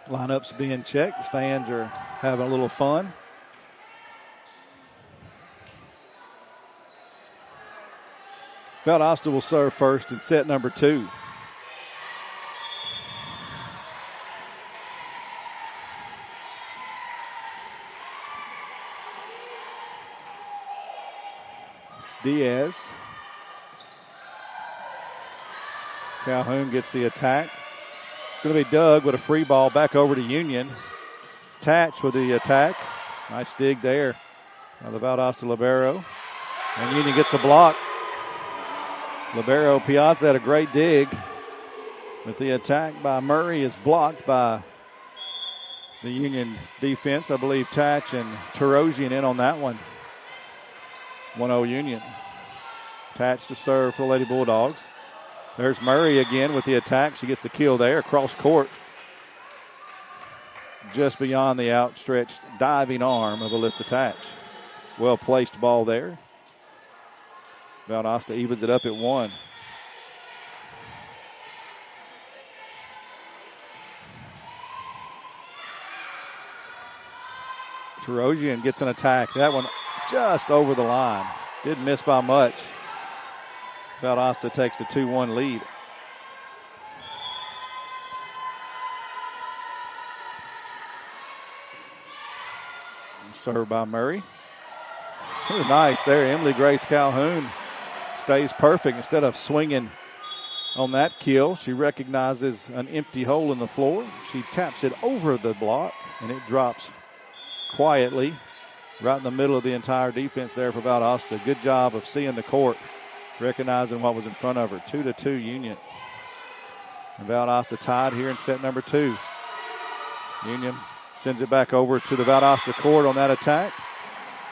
Lineups being checked. Fans are having a little fun. Valdosta will serve first in set number 2. Diaz. Calhoun gets the attack. It's going to be Doug with a free ball back over to Union. Tatch with the attack. Nice dig there by the Valdosta libero. And Union gets a block. Libero Piazza had a great dig, but the attack by Murray is blocked by the Union defense. I believe Tatch and Tarosian in on that one. 1-0 Union. Tatch to serve for the Lady Bulldogs. There's Murray again with the attack. She gets the kill there across court. Just beyond the outstretched diving arm of Alyssa Tatch. Well-placed ball there. Valdosta evens it up at 1. Tarosian gets an attack. That one just over the line. Didn't miss by much. Valdosta takes the 2-1 lead. Served by Murray. Ooh, nice there. Emily Grace Calhoun stays perfect. Instead of swinging on that kill, she recognizes an empty hole in the floor. She taps it over the block, and it drops quietly right in the middle of the entire defense there for Valdosta. Good job of seeing the court, recognizing what was in front of her. 2-2 Union. And Valdosta tied here in set number 2. Union sends it back over to the Valdosta court on that attack.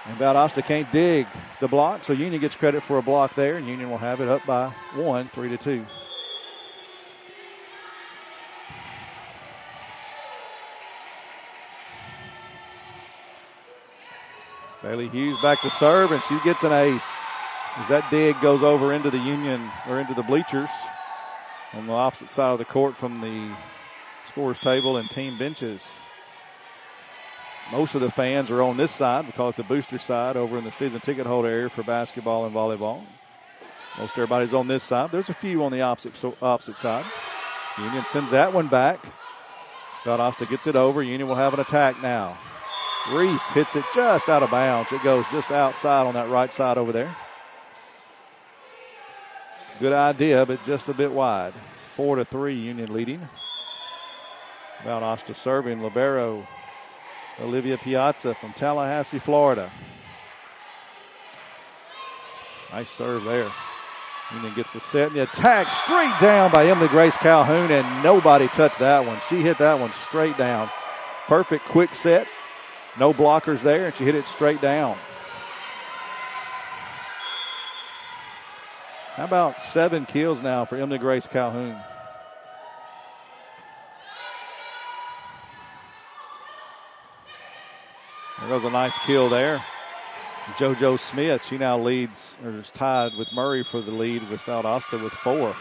And Valdosta can't dig the block, so Union gets credit for a block there, and Union will have it up by 1, 3-2. Bailey Hughes back to serve, and she gets an ace. As that dig goes over into the Union, or into the bleachers on the opposite side of the court from the scorer's table and team benches. Most of the fans are on this side. We call it the booster side over in the season ticket holder area for basketball and volleyball. Most everybody's on this side. There's a few on the opposite side. Union sends that one back. Valdosta gets it over. Union will have an attack now. Reese hits it just out of bounds. It goes just outside on that right side over there. Good idea, but just a bit wide. 4-3, Union leading. Valdosta serving. Libero Olivia Piazza from Tallahassee, Florida. Nice serve there. Union gets the set and the attack straight down by Emily Grace Calhoun, and nobody touched that one. She hit that one straight down. Perfect quick set. No blockers there, and she hit it straight down. How about 7 kills now for Emily Grace Calhoun? There goes a nice kill there. JoJo Smith, she now leads, or is tied with Murray for the lead with Valdosta with 4.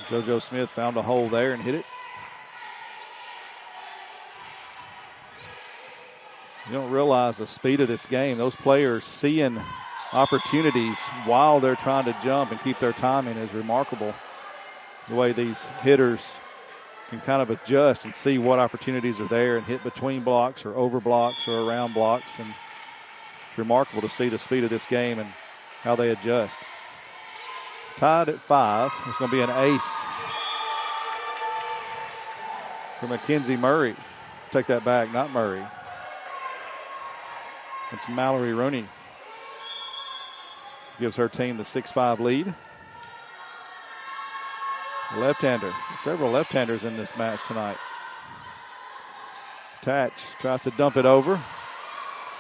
JoJo Smith found a hole there and hit it. You don't realize the speed of this game. Those players seeing opportunities while they're trying to jump and keep their timing is remarkable. The way these hitters can kind of adjust and see what opportunities are there and hit between blocks or over blocks or around blocks. And it's remarkable to see the speed of this game and how they adjust. Tied at 5. There's going to be an ace for Mackenzie Murray. Take that back, not Murray. It's Mallory Rooney. Gives her team the 6-5 lead. Left-hander. Several left-handers in this match tonight. Tatch tries to dump it over.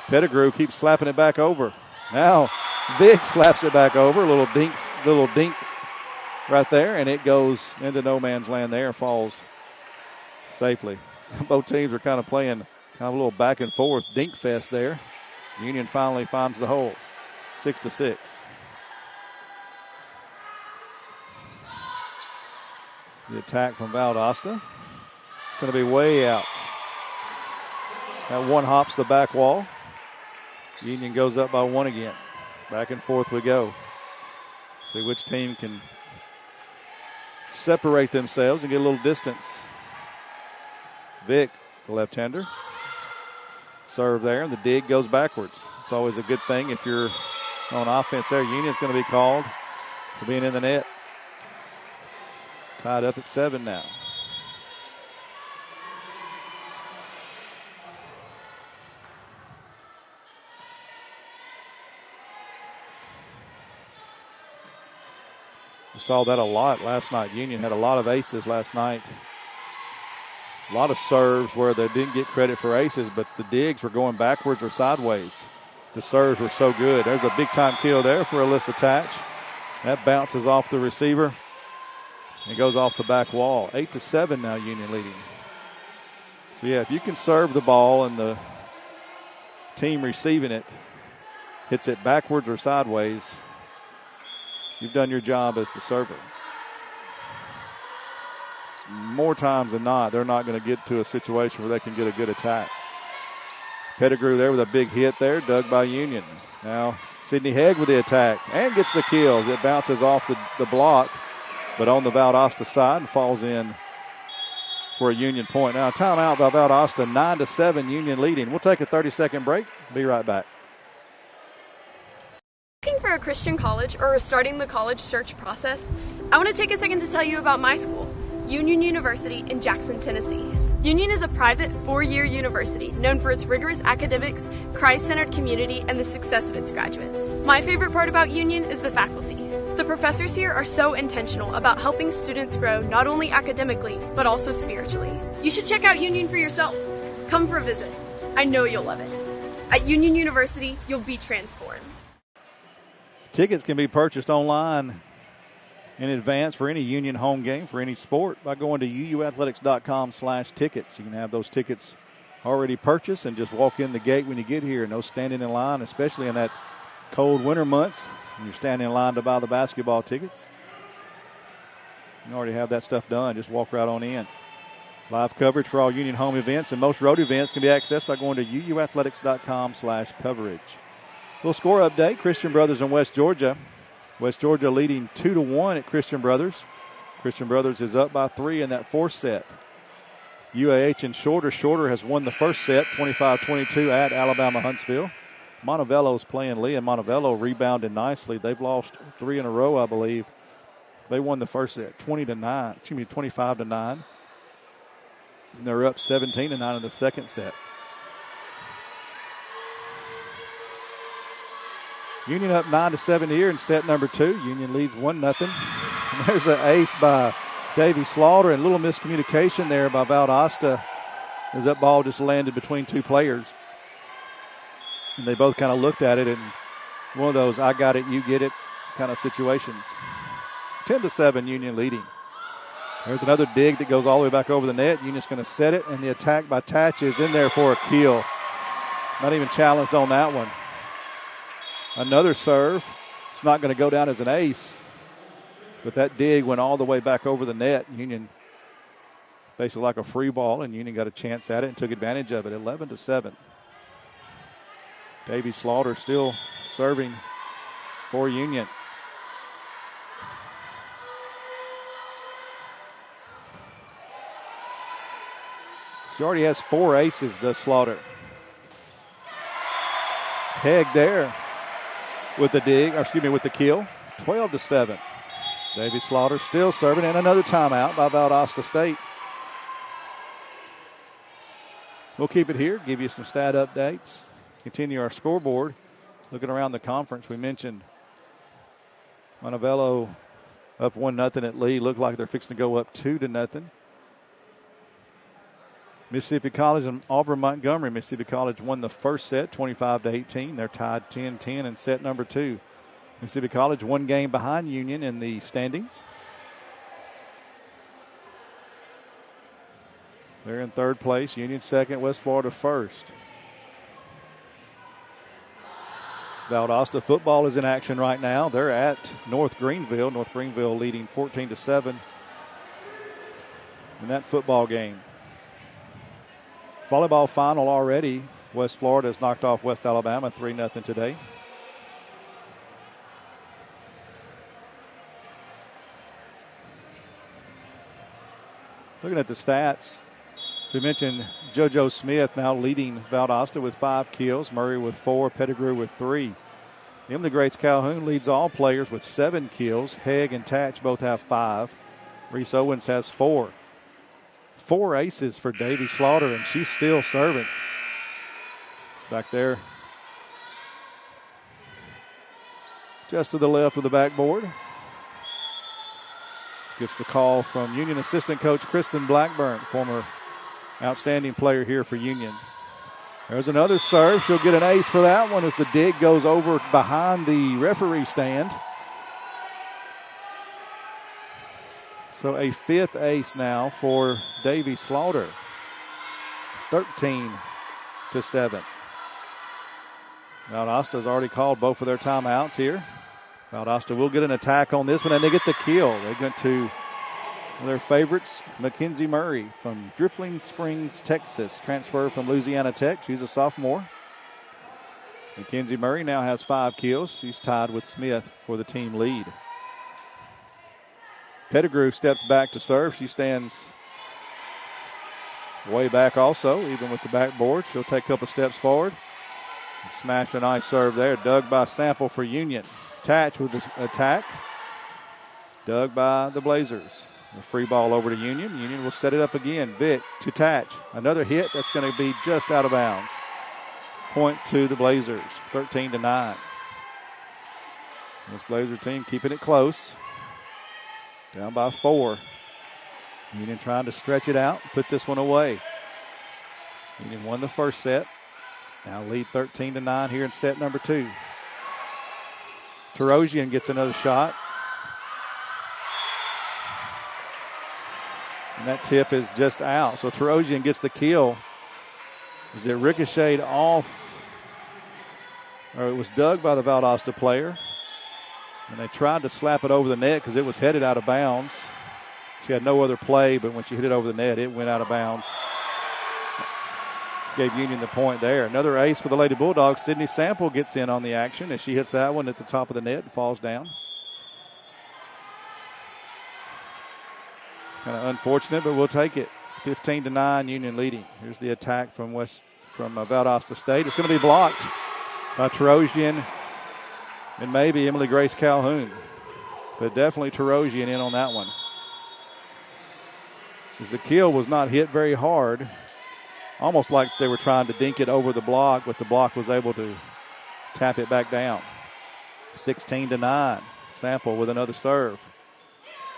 Pettigrew keeps slapping it back over. Now Vick slaps it back over. Little dink right there, and it goes into no man's land there and falls safely. Both teams are kind of playing kind of a little back and forth dink fest there. Union finally finds the hole. 6-6. The attack from Valdosta. It's going to be way out. That one hops the back wall. Union goes up by 1 again. Back and forth we go. See which team can separate themselves and get a little distance. Vick, the left-hander. Serve there, and the dig goes backwards. It's always a good thing if you're on offense there. Union's going to be called for being in the net. Tied up at 7 now. We saw that a lot last night. Union had a lot of aces last night. A lot of serves where they didn't get credit for aces, but the digs were going backwards or sideways. The serves were so good. There's a big-time kill there for Alyssa Tatch. That bounces off the receiver. It goes off the back wall. 8-7 now, Union leading. So, yeah, if you can serve the ball and the team receiving it hits it backwards or sideways, you've done your job as the server. More times than not, they're not going to get to a situation where they can get a good attack. Pettigrew there with a big hit there, dug by Union. Now Sydney Hegg with the attack and gets the kills. It bounces off the block, but on the Valdosta side and falls in for a Union point. Now a timeout by Valdosta, 9-7, Union leading. We'll take a 30-second break. Be right back. Looking for a Christian college or starting the college search process? I want to take a second to tell you about my school, Union University in Jackson, Tennessee. Union is a private 4-year university known for its rigorous academics, Christ-centered community, and the success of its graduates. My favorite part about Union is the faculty. The professors here are so intentional about helping students grow not only academically, but also spiritually. You should check out Union for yourself. Come for a visit. I know you'll love it. At Union University, you'll be transformed. Tickets can be purchased online in advance for any Union home game, for any sport, by going to uuathletics.com/tickets. You can have those tickets already purchased and just walk in the gate when you get here. No standing in line, especially in that cold winter months when you're standing in line to buy the basketball tickets. You already have that stuff done. Just walk right on in. Live coverage for all Union home events and most road events can be accessed by going to uuathletics.com/coverage. Little score update, Christian Brothers and West Georgia. West Georgia leading 2-1 at Christian Brothers. Christian Brothers is up by 3 in that fourth set. UAH and Shorter. Shorter has won the first set, 25-22 at Alabama Huntsville. Montevelo's playing Lee, and Montevello rebounded nicely. They've lost 3 in a row, I believe. They won the first set, 25-9. And they're up 17-9 in the second set. Union up 9-7 here in set number 2. Union leads 1-0. And there's an ace by Davey Slaughter, and a little miscommunication there by Valdosta as that ball just landed between two players. And they both kind of looked at it, and one of those I got it, you get it kind of situations. 10-7, Union leading. There's another dig that goes all the way back over the net. Union's going to set it, and the attack by Tatch is in there for a kill. Not even challenged on that one. Another serve. It's not going to go down as an ace, but that dig went all the way back over the net. Union basically like a free ball, and Union got a chance at it and took advantage of it. 11-7. Davey Slaughter still serving for Union. She already has 4 aces, does Slaughter. Hegg there with the dig, with the kill. 12-7. Davey Slaughter still serving, and another timeout by Valdosta State. We'll keep it here, give you some stat updates, continue our scoreboard. Looking around the conference, we mentioned Montevello up 1-0 at Lee. Looked like they're fixing to go up 2-0. Mississippi College and Auburn Montgomery. Mississippi College won the first set, 25-18. They're tied 10-10 in set number 2. Mississippi College 1 game behind Union in the standings. They're in third place. Union second, West Florida first. Valdosta football is in action right now. They're at North Greenville. North Greenville leading 14-7 in that football game. Volleyball final already. West Florida has knocked off West Alabama 3-0 today. Looking at the stats, so we mentioned JoJo Smith now leading Valdosta with 5 kills, Murray with 4, Pettigrew with 3. Emily Grace Calhoun leads all players with 7 kills. Hegg and Tatch both have 5. Reese Owens has 4. 4 aces for Davey Slaughter, and she's still serving. It's back there just to the left of the backboard. Gets the call from Union assistant coach Kristen Blackburn, former outstanding player here for Union. There's another serve. She'll get an ace for that one as the dig goes over behind the referee stand. So a fifth ace now for Davy Slaughter. 13-7. Valdosta's already called both of their timeouts here. Valdosta will get an attack on this one, and they get the kill. They went to one of their favorites, Mackenzie Murray from Dripping Springs, Texas, transferred from Louisiana Tech. She's a sophomore. Mackenzie Murray now has 5 kills. She's tied with Smith for the team lead. Pettigrew steps back to serve. She stands way back also, even with the backboard. She'll take a couple steps forward. Smash a nice serve there. Dug by Sample for Union. Tatch with the attack. Dug by the Blazers. A free ball over to Union. Union will set it up again. Vick to Tatch. Another hit that's going to be just out of bounds. Point to the Blazers. 13-9. This Blazer team keeping it close. Down by 4. Union trying to stretch it out, put this one away. Union won the first set. Now lead 13-9 here in set number 2. Tarosian gets another shot. And that tip is just out. So Tarosian gets the kill. Is it ricocheted off? Or it was dug by the Valdosta player. And they tried to slap it over the net because it was headed out of bounds. She had no other play, but when she hit it over the net, it went out of bounds. Gave Union the point there. Another ace for the Lady Bulldogs. Sydney Sample gets in on the action as she hits that one at the top of the net and falls down. Kind of unfortunate, but we'll take it. 15-9, Union leading. Here's the attack from Valdosta State. It's going to be blocked by Tarosian and maybe Emily Grace Calhoun. But definitely Tarosian in on that one. As the kill was not hit very hard. Almost like they were trying to dink it over the block, but the block was able to tap it back down. 16-9. Sample with another serve.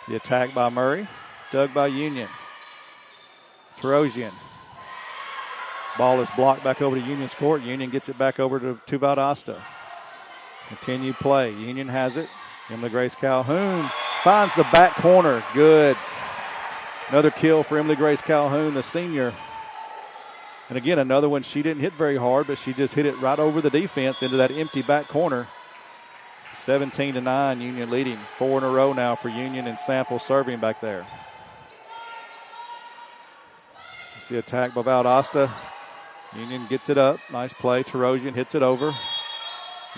The attack by Murray. Dug by Union. Tarosian. Ball is blocked back over to Union's court. Union gets it back over to Valdosta. Continue play. Union has it. Emily Grace Calhoun finds the back corner. Good. Another kill for Emily Grace Calhoun, the senior. And again, another one she didn't hit very hard, but she just hit it right over the defense into that empty back corner. 17-9, Union leading. 4 in a row now for Union, and Sample serving back there. It's the attack by Valdosta. Union gets it up. Nice play. Tarosian hits it over.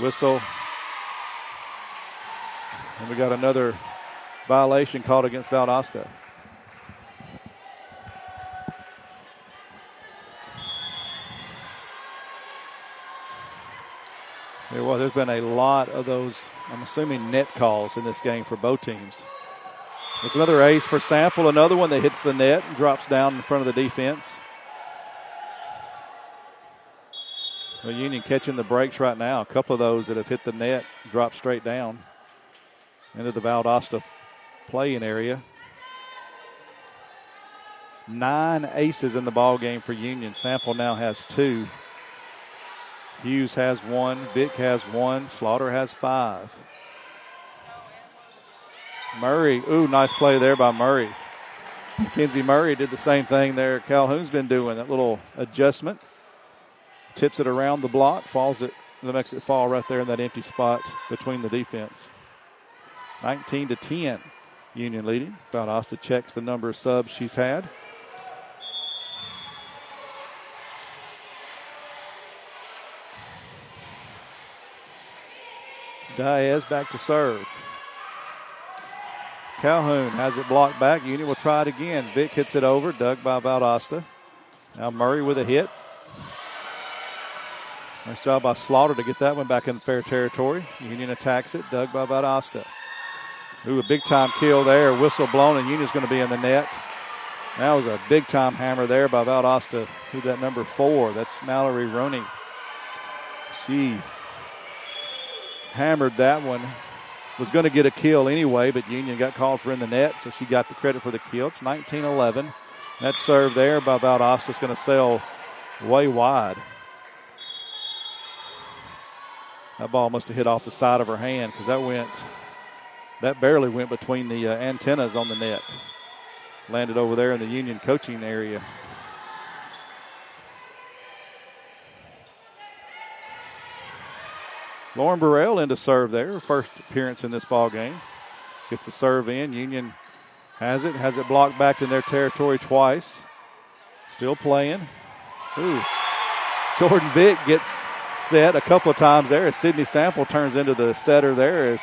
Whistle. And we got another violation called against Valdosta. There's been a lot of those, I'm assuming, net calls in this game for both teams. It's another ace for Sample, another one that hits the net and drops down in front of the defense. The Union catching the breaks right now. A couple of those that have hit the net drop straight down into the Valdosta play-in area. 9 aces in the ball game for Union. Sample now has 2. Hughes has 1. Vick has 1. Slaughter has 5. Murray. Ooh, nice play there by Murray. Mackenzie Murray did the same thing there. Calhoun's been doing that little adjustment. Tips it around the block. Makes it fall right there in that empty spot between the defense. 19-10. Union leading. Valdosta checks the number of subs she's had. Diaz back to serve. Calhoun has it blocked back. Union will try it again. Vick hits it over. Dug by Valdosta. Now Murray with a hit. Nice job by Slaughter to get that one back in fair territory. Union attacks it. Dug by Valdosta. Ooh, a big-time kill there. Whistle blown, and Union's going to be in the net. That was a big-time hammer there by Valdosta. Who's that number 4? That's Mallory Roney. She hammered that one was going to get a kill anyway, but Union got called for in the net, so she got the credit for the kill. It's 19-11. That serve there by Valdosta is going to sail way wide. That ball must have hit off the side of her hand because that barely went between the antennas on the net. Landed over there in the Union coaching area. Lauren Burrell into serve there. Her first appearance in this ball game. Gets the serve in. Union has it blocked back in their territory twice. Still playing. Ooh. Jordan Vick gets set a couple of times there as Sydney Sample turns into the setter there as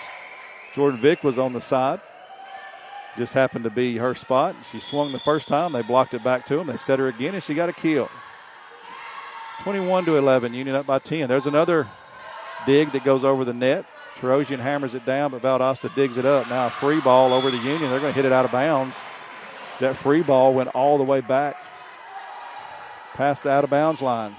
Jordan Vick was on the side. Just happened to be her spot. She swung the first time. They blocked it back to him. They set her again, and she got a kill. 21-11. Union up by 10. There's another dig that goes over the net. Terosian hammers it down, but Valdosta digs it up. Now a free ball over the Union. They're going to hit it out of bounds. That free ball went all the way back past the out-of-bounds line.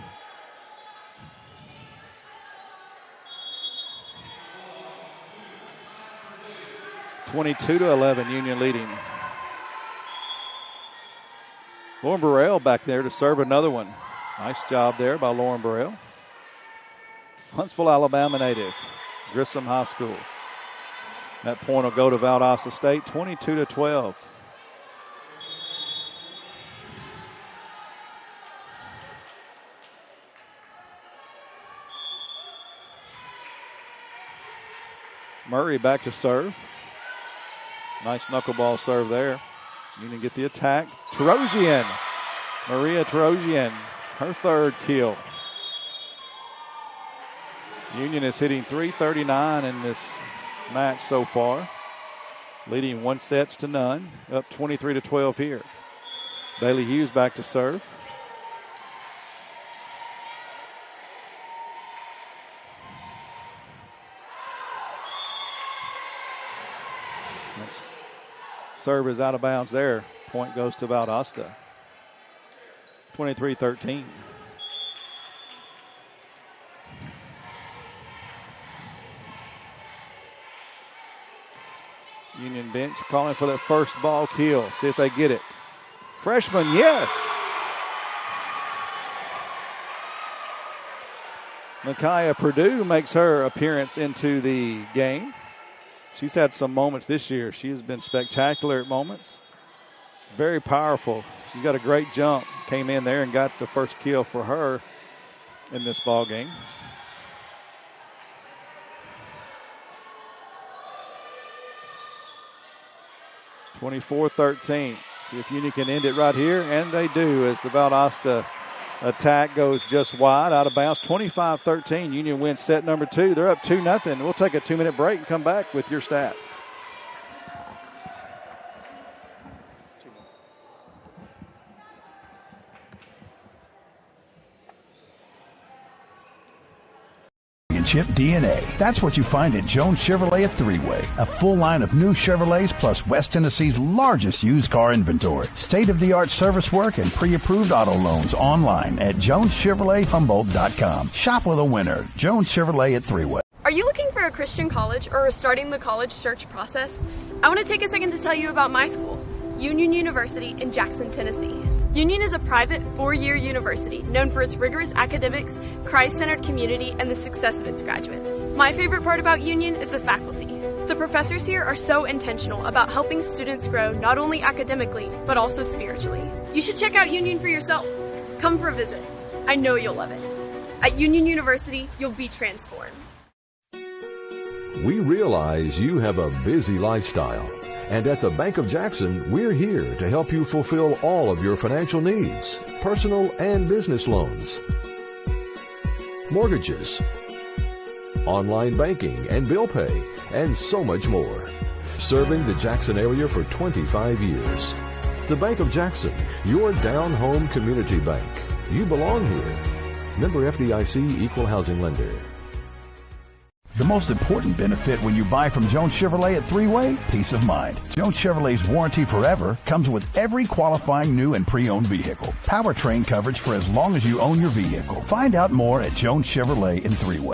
(22-11), Union leading. Lauren Burrell back there to serve another one. Nice job there by Lauren Burrell. Huntsville, Alabama native, Grissom High School. That point will go to Valdosta State, 22-12. Murray back to serve. Nice knuckleball serve there. Union get the attack. Terosian. Maria Terosian, her third kill. Union is hitting .339 in this match so far. Leading 1-0. Up 23-12 here. Bailey Hughes back to serve. Serve is out of bounds there. Point goes to Valdosta. 23-13. Union bench calling for their first ball kill. See if they get it. Freshman, yes. Micaiah Purdue makes her appearance into the game. She's had some moments this year. She has been spectacular at moments. Very powerful. She's got a great jump. Came in there and got the first kill for her in this ball game. (24-13). See if Union can end it right here, and they do as the Valdosta attack goes just wide, out of bounds. 25-13. Union wins set number 2. They're up 2-0. We'll take a 2-minute break and come back with your stats. Chip DNA. That's what you find at Jones Chevrolet at Three-Way. A full line of new Chevrolets plus West Tennessee's largest used car inventory. State-of-the-art service work and pre-approved auto loans online at JonesChevroletHumboldt.com. Shop with a winner. Jones Chevrolet at Three-Way. Are you looking for a Christian college or starting the college search process? I want to take a second to tell you about my school, Union University in Jackson, Tennessee. Union is a private 4-year university known for its rigorous academics, Christ-centered community, and the success of its graduates. My favorite part about Union is the faculty. The professors here are so intentional about helping students grow not only academically, but also spiritually. You should check out Union for yourself. Come for a visit. I know you'll love it. At Union University, you'll be transformed. We realize you have a busy lifestyle. And at the Bank of Jackson, we're here to help you fulfill all of your financial needs, personal and business loans, mortgages, online banking and bill pay, and so much more. Serving the Jackson area for 25 years. The Bank of Jackson, your down-home community bank. You belong here. Member FDIC Equal Housing Lender. The most important benefit when you buy from Jones Chevrolet at Three-Way? Peace of mind. Jones Chevrolet's warranty forever comes with every qualifying new and pre-owned vehicle. Powertrain coverage for as long as you own your vehicle. Find out more at Jones Chevrolet in Three-Way.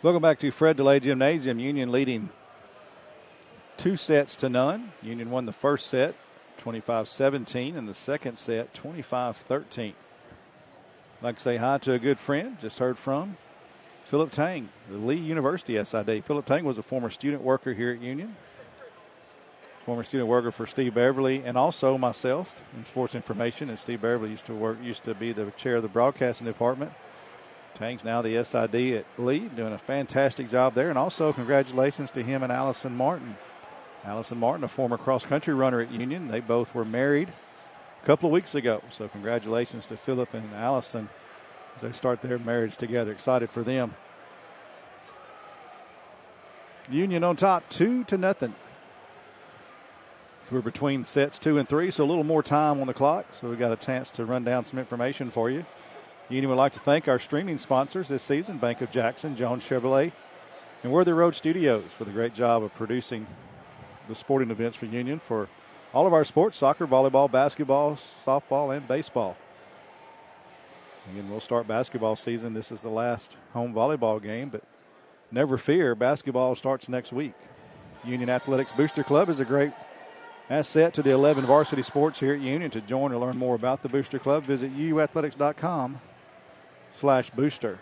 Welcome back to Fred DeLay Gymnasium. Union leading 2-0. Union won the first set 25-17 and the second set 25-13. I'd like to say hi to a good friend. Just heard from Philip Tang, the Lee University SID. Philip Tang was a former student worker here at Union. Former student worker for Steve Beverly and also myself in sports information. And Steve Beverly used to be the chair of the broadcasting department. Tang's now the SID at Lee, doing a fantastic job there. And also congratulations to him and Allison Martin. Allison Martin, a former cross-country runner at Union. They both were married a couple of weeks ago. So congratulations to Philip and Allison as they start their marriage together. Excited for them. Union on top 2-0. So we're between sets 2 and 3, so a little more time on the clock. So we've got a chance to run down some information for you. Union would like to thank our streaming sponsors this season, Bank of Jackson, Jones Chevrolet, and Worthy Road Studios for the great job of producing the sporting events for Union for all of our sports, soccer, volleyball, basketball, softball, and baseball. Again, we'll start basketball season. This is the last home volleyball game, but never fear, basketball starts next week. Union Athletics Booster Club is a great asset to the 11 varsity sports here at Union. To join or learn more about the Booster Club, visit uuathletics.com/booster.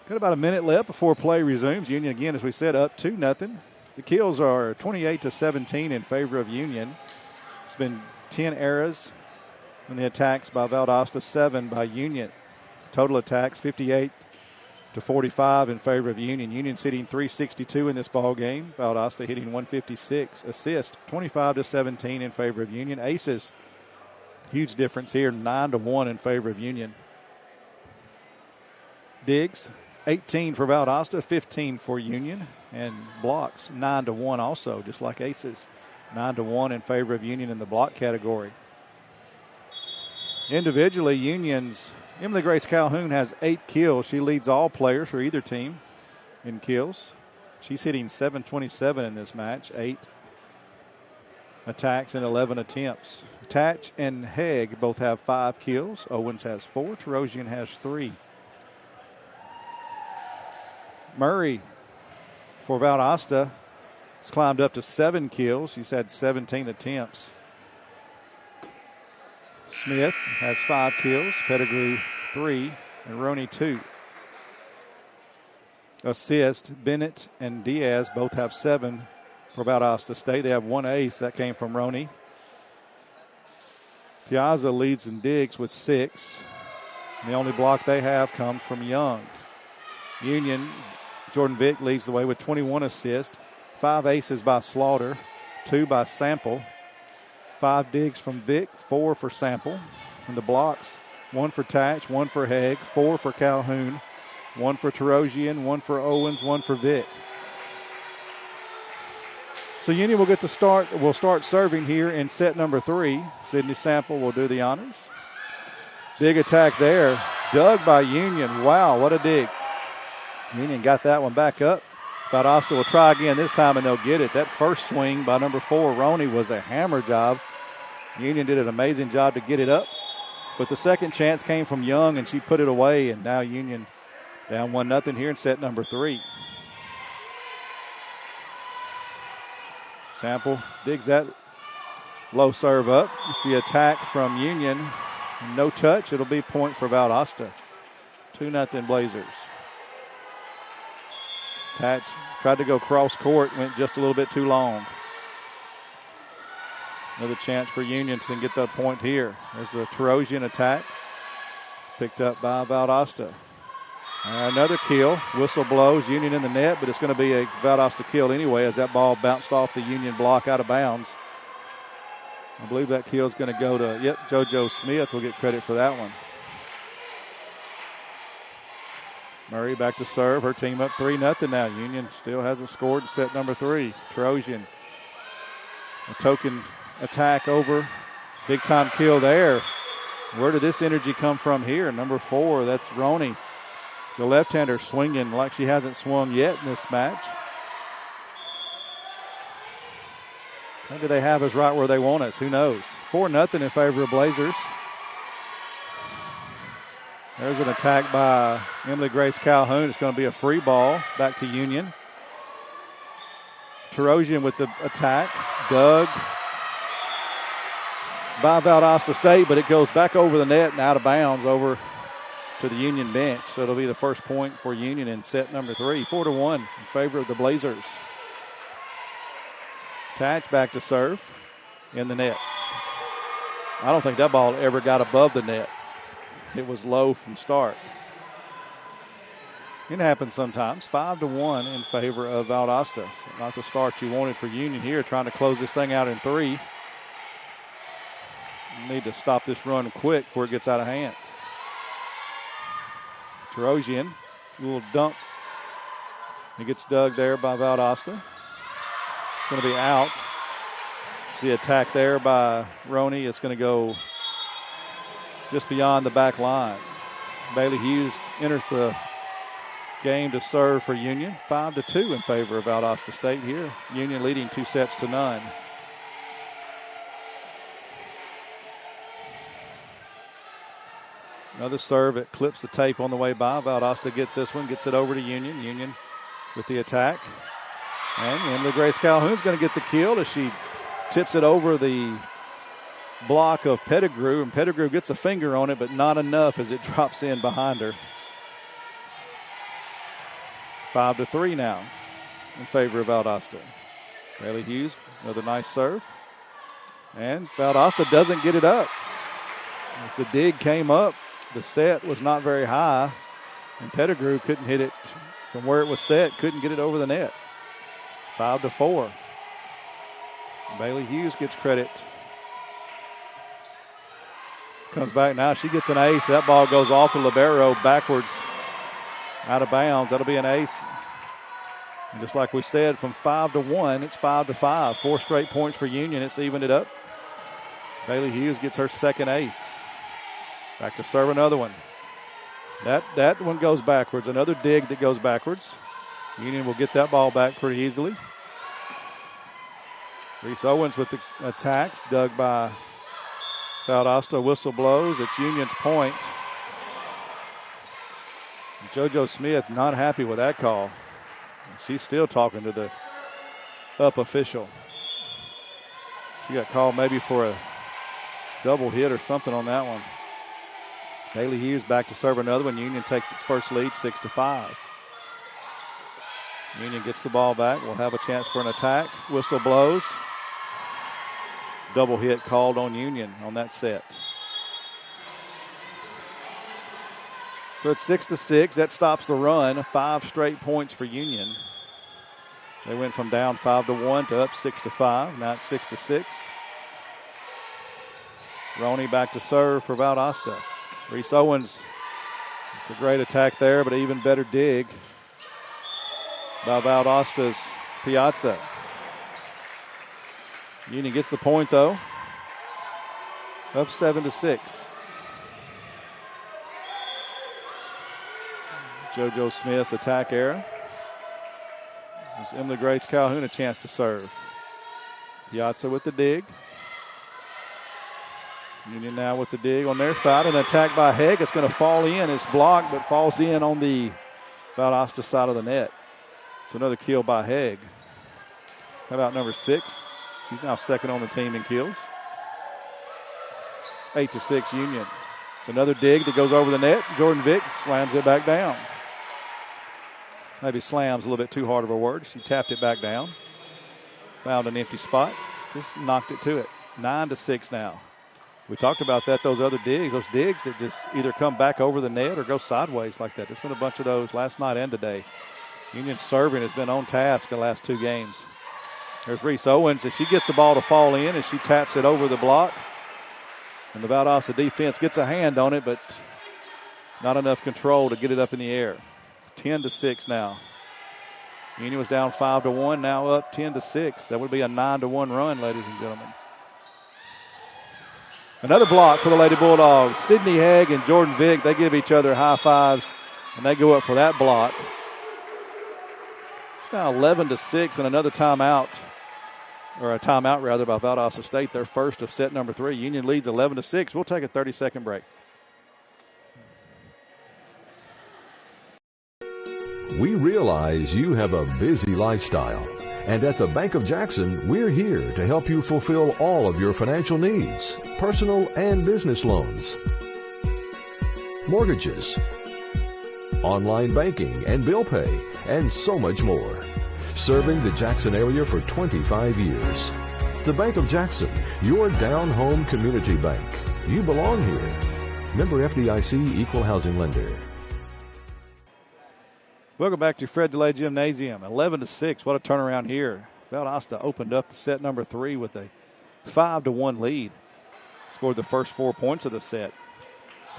Got about a minute left before play resumes. Union, again, as we said, up 2-0. The kills are 28-17 in favor of Union. It's been 10 errors in the attacks by Valdosta, 7 by Union. Total attacks 58-45 in favor of Union. Union's hitting .362 in this ball game. Valdosta hitting .156. Assist 25-17 in favor of Union. Aces, huge difference here, 9-1 in favor of Union. Digs, 18 for Valdosta, 15 for Union. And blocks, 9-1 also, just like aces. 9-1 in favor of Union in the block category. Individually, Union's Emily Grace Calhoun has 8 kills. She leads all players for either team in kills. She's hitting .727 in this match, 8 attacks and 11 attempts. Tatch and Haig both have 5 kills. Owens has 4. Terosian has 3. Murray for Valdosta has climbed up to 7 kills. She's had 17 attempts. Smith has 5 kills, Pettigrew 3, and Roney 2. Assist, Bennett and Diaz both have 7 for Valdosta State. They have 1 ace. That came from Roney. Piazza leads in digs with 6. And the only block they have comes from Young. Union, Jordan Vick leads the way with 21 assists. 5 aces by Slaughter, 2 by Sample. 5 digs from Vick, 4 for Sample. And the blocks, 1 for Tatch, 1 for Haig, 4 for Calhoun, 1 for Terosian, 1 for Owens, 1 for Vick. So Union will get the start. Will start serving here in set number 3. Sydney Sample will do the honors. Big attack there. Dug by Union. Wow, what a dig. Union got that one back up. Valdosta will try again this time, and they'll get it. That first swing by number 4, Roney, was a hammer job. Union did an amazing job to get it up. But the second chance came from Young, and she put it away, and now Union down 1-0 here in set number 3. Sample digs that low serve up. It's the attack from Union. No touch. It'll be point for Valdosta. 2-0 Blazers. Tatch tried to go cross court, went just a little bit too long. Another chance for Union to get that point here. There's a Terosian attack. It's picked up by Valdosta. Another kill. Whistle blows. Union in the net, but it's going to be a Valdosta kill anyway as that ball bounced off the Union block out of bounds. I believe that kill is going to go to, JoJo Smith will get credit for that one. Murray back to serve. Her team up 3-0 now. Union still hasn't scored in set number 3. Terosian. A token attack over. Big time kill there. Where did this energy come from here? Number 4, that's Roney. The left-hander swinging like she hasn't swung yet in this match. Maybe they have us right where they want us. Who knows? 4-0 in favor of Blazers. There's an attack by Emily Grace Calhoun. It's going to be a free ball back to Union. Terosian with the attack. Dug by Valdosta State, but it goes back over the net and out of bounds over to the Union bench. So it'll be the first point for Union in set number 3. 4-1 in favor of the Blazers. Tatch back to serve in the net. I don't think that ball ever got above the net. It was low from start. It happens sometimes. 5-1 in favor of Valdosta. So not the start you wanted for Union here, trying to close this thing out in 3. You need to stop this run quick before it gets out of hand. Terosian, little dump. It gets dug there by Valdosta. It's going to be out. The attack there by Roney. It's going to go just beyond the back line. Bailey Hughes enters the game to serve for Union. 5-2 in favor of Valdosta State here. Union leading 2-0. Another serve. It clips the tape on the way by. Valdosta gets this one, gets it over to Union. Union with the attack. And Emily Grace Calhoun's going to get the kill as she tips it over the block of Pettigrew, and Pettigrew gets a finger on it, but not enough as it drops in behind her. 5-3 now in favor of Valdosta. Bailey Hughes, another nice serve. And Valdosta doesn't get it up. As the dig came up, the set was not very high, and Pettigrew couldn't hit it from where it was set, couldn't get it over the net. 5-4. Bailey Hughes gets credit. Comes back now. She gets an ace. That ball goes off the libero backwards out of bounds. That'll be an ace. And just like we said, from 5-1, it's 5-5. 4 straight points for Union. It's evened it up. Bailey Hughes gets her second ace. Back to serve another one. That one goes backwards. Another dig that goes backwards. Union will get that ball back pretty easily. Reese Owens with the attacks, dug by Valdosta. Whistle blows. It's Union's point. And JoJo Smith not happy with that call. She's still talking to the up official. She got called maybe for a double hit or something on that one. Bailey Hughes back to serve another one. Union takes its first lead, 6-5. Union gets the ball back. We'll have a chance for an attack. Whistle blows. Double hit called on Union on that set. So it's 6-6. That stops the run. 5 straight points for Union. They went from down 5-1 to up 6-5. Now it's 6-6. Roney back to serve for Valdosta. Reese Owens. It's a great attack there, but an even better dig by Valdosta's Piazza. Union gets the point, though. Up 7-6. JoJo Smith's attack era. There's Emily Grace Calhoun a chance to serve. Piazza with the dig. Union now with the dig on their side. An attack by Hegg. It's going to fall in. It's blocked, but falls in on the Valdosta side of the net. So another kill by Hegg. How about number 6? She's now second on the team in kills. It's 8-6 Union. It's another dig that goes over the net. Jordan Vick slams it back down. Maybe slams a little bit too hard of a word. She tapped it back down. Found an empty spot. Just knocked it to it. 9-6 now. We talked about that, those other digs. Those digs that just either come back over the net or go sideways like that. There's been a bunch of those last night and today. Union serving has been on task the last 2 games. There's Reese Owens, and she gets the ball to fall in, and she taps it over the block. And the Valdosta defense gets a hand on it, but not enough control to get it up in the air. 10-6 now. Union was down 5-1, now up 10-6. That would be a 9-1 run, ladies and gentlemen. Another block for the Lady Bulldogs. Sydney Hegg and Jordan Vick, they give each other high fives, and they go up for that block. It's now 11-6 and another timeout, or a timeout rather, by Valdosta State, their first of set number 3. Union leads 11-6. We'll take a 30-second break. We realize you have a busy lifestyle, and at the Bank of Jackson, we're here to help you fulfill all of your financial needs, personal and business loans, mortgages, online banking and bill pay, and so much more. Serving the Jackson area for 25 years. The Bank of Jackson, your down-home community bank. You belong here. Member FDIC, Equal Housing Lender. Welcome back to Fred DeLay Gymnasium. 11-6. What a turnaround here. Valdosta opened up the set number 3 with a 5-1 lead. Scored the first 4 points of the set.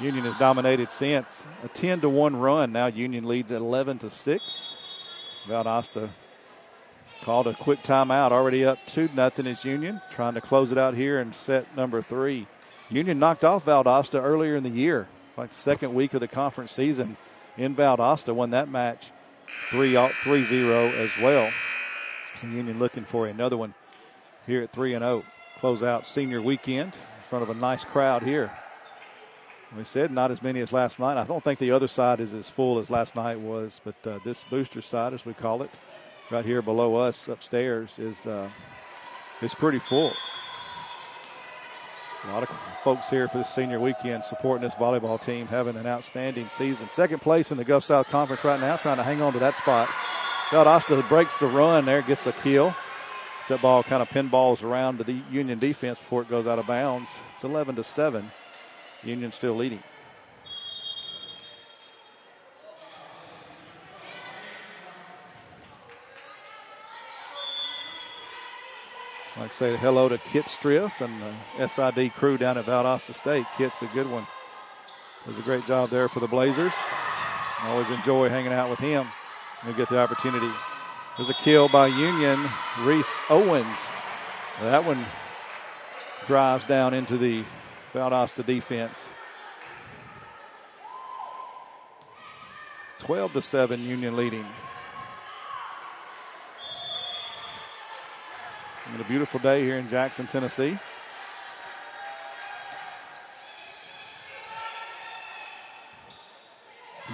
Union has dominated since. A 10-1 run. Now Union leads at 11-6. Valdosta called a quick timeout. Already up 2-0 is Union. Trying to close it out here in set number 3. Union knocked off Valdosta earlier in the year. Like the second week of the conference season in Valdosta. Won that match 3-0 as well. So Union looking for another one here at 3-0. Close out senior weekend in front of a nice crowd here. We said not as many as last night. I don't think the other side is as full as last night was, but this booster side, as we call it, right here below us upstairs, is pretty full. A lot of folks here for the senior weekend supporting this volleyball team, having an outstanding season. Second place in the Gulf South Conference right now, trying to hang on to that spot. Valdosta breaks the run there, gets a kill. That ball kind of pinballs around the Union defense before it goes out of bounds. It's 11-7. Union still leading. I'd like to say hello to Kit Striff and the SID crew down at Valdosta State. Kit's a good one. Does a great job there for the Blazers. I always enjoy hanging out with him. We get the opportunity. There's a kill by Union, Reese Owens. That one drives down into the Valdosta defense. 12-7, Union leading. And a beautiful day here in Jackson, Tennessee.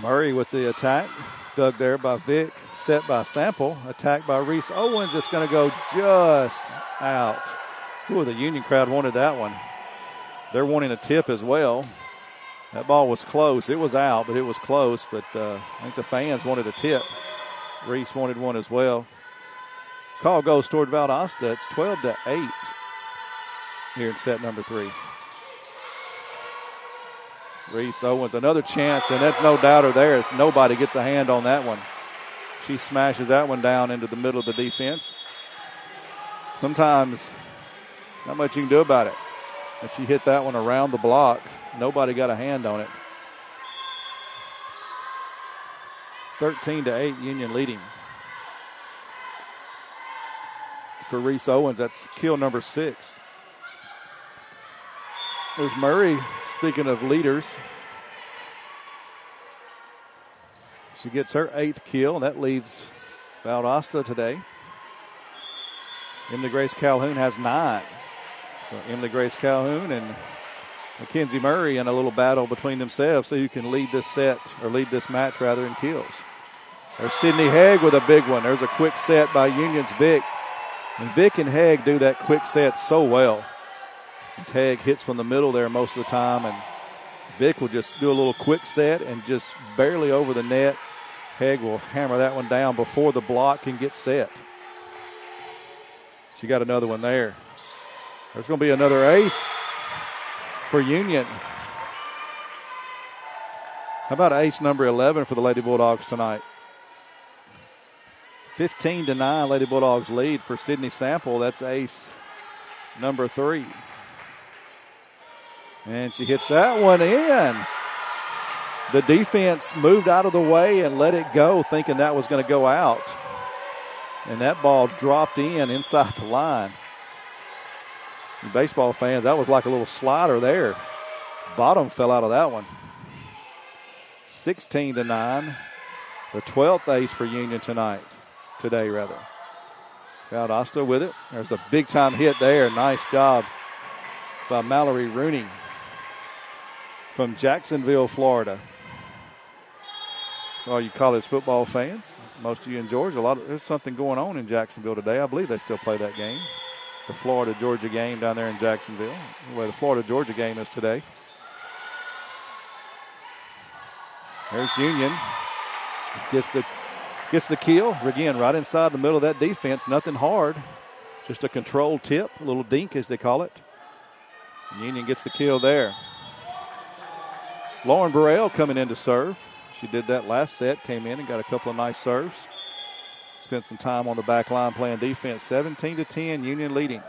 Murray with the attack. Dug there by Vick. Set by Sample. Attack by Reese Owens. It's going to go just out. Ooh, the Union crowd wanted that one. They're wanting a tip as well. That ball was close. It was out, but it was close. But I think the fans wanted a tip. Reese wanted one as well. Call goes toward Valdosta. It's 12-8 here in set number 3. Reese Owens, another chance, and that's no doubter there as nobody gets a hand on that one. She smashes that one down into the middle of the defense. Sometimes not much you can do about it. If she hit that one around the block, nobody got a hand on it. 13-8, Union leading. For Reese Owens, that's kill number 6. There's Murray, speaking of leaders. She gets her 8th kill, and that leads Valdosta today. Emily Grace Calhoun has 9. So Emily Grace Calhoun and Mackenzie Murray in a little battle between themselves, so who can lead this set, or lead this match rather, in kills. There's Sydney Haig with a big one. There's a quick set by Union's Vick. And Vick and Haig do that quick set so well. As Haig hits from the middle there most of the time, and Vick will just do a little quick set and just barely over the net. Haig will hammer that one down before the block can get set. She got another one there. There's going to be another ace for Union. How about ace number 11 for the Lady Bulldogs tonight? 15-9, Lady Bulldogs lead for Sydney Sample. That's ace number 3. And she hits that one in. The defense moved out of the way and let it go, thinking that was going to go out. And that ball dropped inside the line. Baseball fans, that was like a little slider there. Bottom fell out of that one. 16-9. The 12th ace for Union today. Valdosta with it. There's a big-time hit there. Nice job by Mallory Rooney from Jacksonville, Florida. all you college football fans, most of you in Georgia, there's something going on in Jacksonville today. I believe they still play that game, the Florida-Georgia game down there in Jacksonville, where the Florida-Georgia game is today. There's Union. Gets the kill. Again, right inside the middle of that defense. Nothing hard. Just a controlled tip, a little dink as they call it. Union gets the kill there. Lauren Burrell coming in to serve. She did that last set, came in and got a couple of nice serves. Spent some time on the back line playing defense. 17-10, Union leading.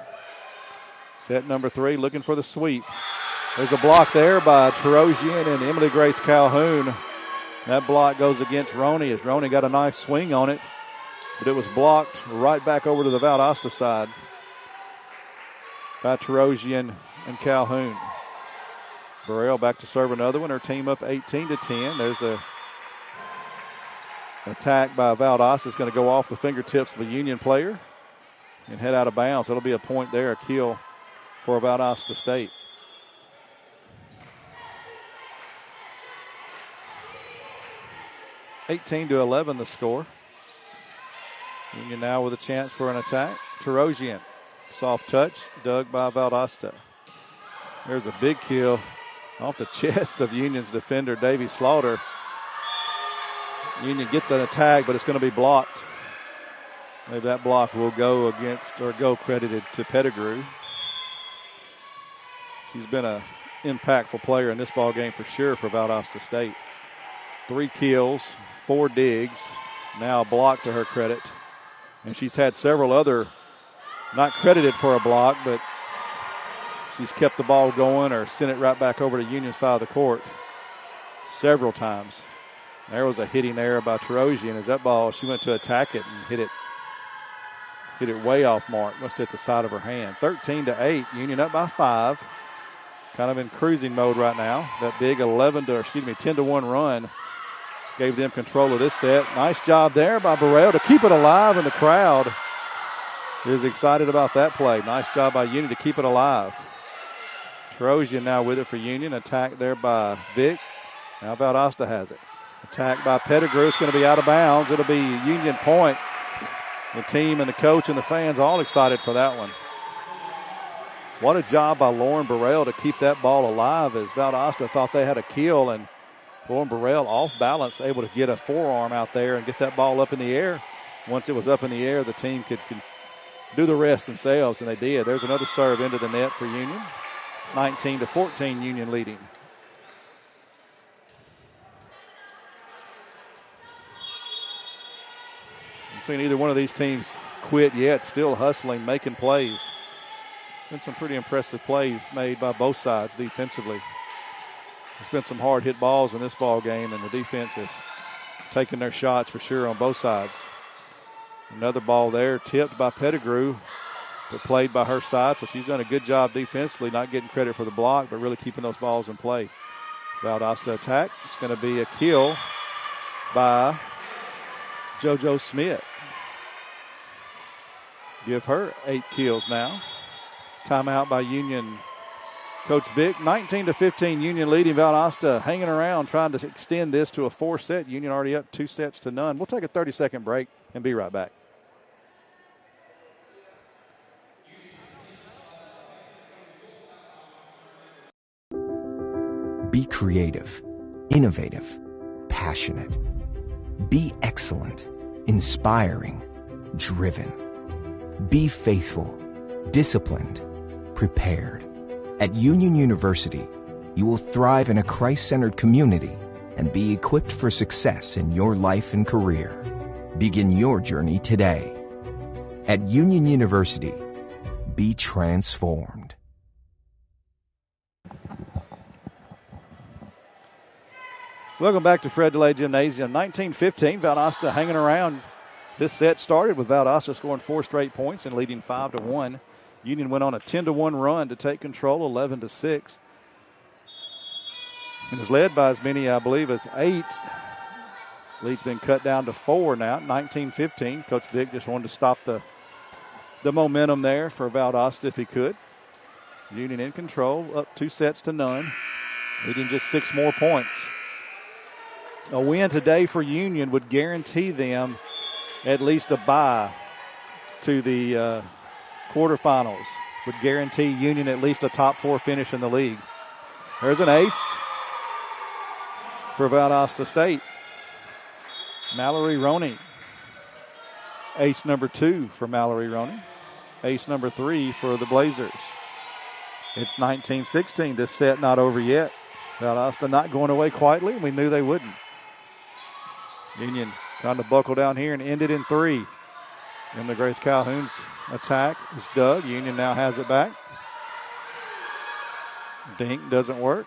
Set number 3, looking for the sweep. There's a block there by Terosian and Emily Grace Calhoun. That block goes against Roney as Roney got a nice swing on it, but it was blocked right back over to the Valdosta side by Terosian and Calhoun. Burrell back to serve another one. Her team up 18-10. There's an attack by Valdosta. It's going to go off the fingertips of a Union player and head out of bounds. That'll be a point there, a kill for Valdosta State. 18-11 the score. Union now with a chance for an attack. Terosian, soft touch, dug by Valdosta. There's a big kill off the chest of Union's defender, Davy Slaughter. Union gets an attack, but it's going to be blocked. Maybe that block will go credited to Pettigrew. She's been an impactful player in this ball game for sure for Valdosta State. 3 kills, 4 digs, now a block to her credit. And she's had several other, not credited for a block, but she's kept the ball going or sent it right back over to Union side of the court several times. There was a hitting error by Terosian as that ball, she went to attack it and hit it way off mark. Must hit the side of her hand. 13-8, Union up by 5. Kind of in cruising mode right now. That big 10-1 run gave them control of this set. Nice job there by Burrell to keep it alive, and the crowd is excited about that play. Nice job by Union to keep it alive. Terosian now with it for Union. Attack there by Vick. Now Valdosta has it. Attack by Pettigrew. It's going to be out of bounds. It'll be Union point. The team and the coach and the fans all excited for that one. What a job by Lauren Burrell to keep that ball alive as Valdosta thought they had a kill, and Lauren Burrell off balance, able to get a forearm out there and get that ball up in the air. Once it was up in the air, the team could do the rest themselves, and they did. There's another serve into the net for Union. 19-14, Union leading. I've seen either one of these teams quit yet, still hustling, making plays. Been some pretty impressive plays made by both sides defensively. There's been some hard hit balls in this ball game, and the defense has taken their shots for sure on both sides. Another ball there tipped by Pettigrew, but played by her side, so she's done a good job defensively, not getting credit for the block, but really keeping those balls in play. Valdosta attack. It's going to be a kill by JoJo Smith. Give her 8 kills now. Timeout by Union Coach Vick. 19-15, Union leading. Valdosta hanging around, trying to extend this to a 4-set. Union already up 2-0. We'll take a 30-second break and be right back. Be creative, innovative, passionate. Be excellent, inspiring, driven. Be faithful, disciplined, prepared. At Union University, you will thrive in a Christ-centered community and be equipped for success in your life and career. Begin your journey today. At Union University, be transformed. Welcome back to Fred DeLay Gymnasium. 19-15, Valdosta hanging around. This set started with Valdosta scoring 4 straight points and leading 5-1. Union went on a 10-1 run to take control, 11-6. And is led by as many, I believe, as 8. Lead's been cut down to 4 now, 19-15. Coach Vick just wanted to stop the momentum there for Valdosta if he could. Union in control, up 2-0, leading just 6 more points. A win today for Union would guarantee them at least a bye to the quarterfinals. Would guarantee Union at least a top 4 finish in the league. There's an ace for Valdosta State. Mallory Roney. Ace number 2 for Mallory Roney. Ace number 3 for the Blazers. It's 19-16. This set not over yet. Valdosta not going away quietly. We knew they wouldn't. Union trying to buckle down here and end it in 3. And the Grace Calhoun's attack is dug. Union now has it back. Dink doesn't work.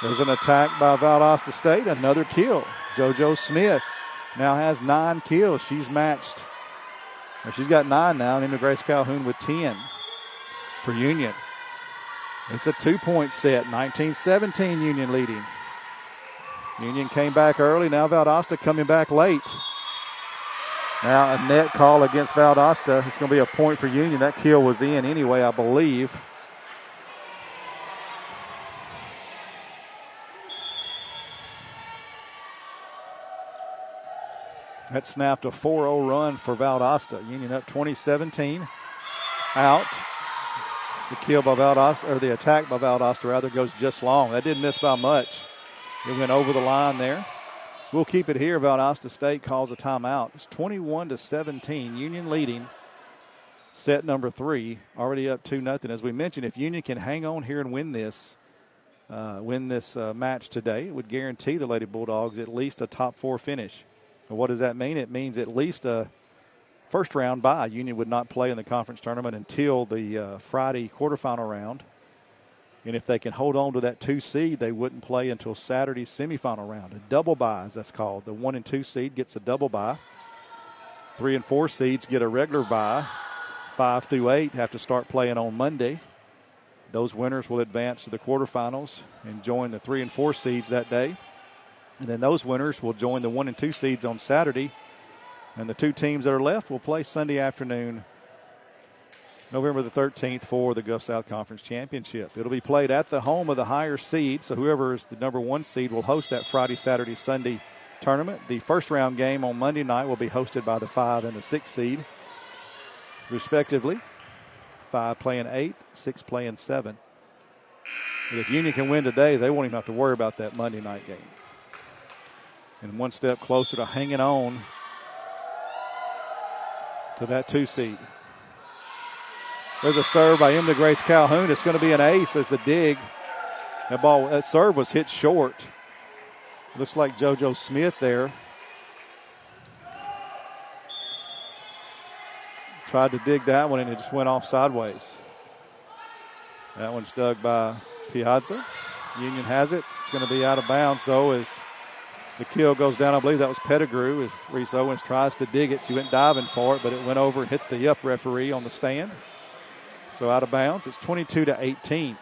There's an attack by Valdosta State. Another kill. JoJo Smith now has 9 kills. She's matched. Or she's got 9 now, and then the Grace Calhoun with 10 for Union. It's a 2-point set. 19-17 Union leading. Union came back early. Now Valdosta coming back late. Now a net call against Valdosta. It's going to be a point for Union. That kill was in anyway, I believe. That snapped a 4-0 run for Valdosta. Union up 20-17. Out. The kill by Valdosta, or the attack by Valdosta rather, goes just long. That didn't miss by much. It went over the line there. We'll keep it here. Valdosta State calls a timeout. It's 21-17. Union leading set number 3. Already up 2-0. As we mentioned, if Union can hang on here and win this match today, it would guarantee the Lady Bulldogs at least a top 4 finish. And what does that mean? It means at least a first round bye. Union would not play in the conference tournament until the Friday quarterfinal round. And if they can hold on to that 2 seed, they wouldn't play until Saturday's semifinal round. A double bye, as that's called. The 1 and 2 seed gets a double bye. 3 and 4 seeds get a regular bye. 5 through 8 have to start playing on Monday. Those winners will advance to the quarterfinals and join the 3 and 4 seeds that day. And then those winners will join the 1 and 2 seeds on Saturday. And the 2 teams that are left will play Sunday afternoon, November the 13th, for the Gulf South Conference Championship. It'll be played at the home of the higher seed, so whoever is the number 1 seed will host that Friday, Saturday, Sunday tournament. The first round game on Monday night will be hosted by the 5 and the 6 seed, respectively. 5 playing 8, 6 playing 7. But if Union can win today, they won't even have to worry about that Monday night game. And one step closer to hanging on to that 2 seed. There's a serve by Emma Grace Calhoun. It's going to be an ace as the dig. That serve was hit short. Looks like JoJo Smith there tried to dig that one, and it just went off sideways. That one's dug by Piazza. Union has it. It's going to be out of bounds, though, as the kill goes down. I believe that was Pettigrew as Reese Owens tries to dig it. She went diving for it, but it went over and hit the up referee on the stand. So out of bounds. It's 22-18.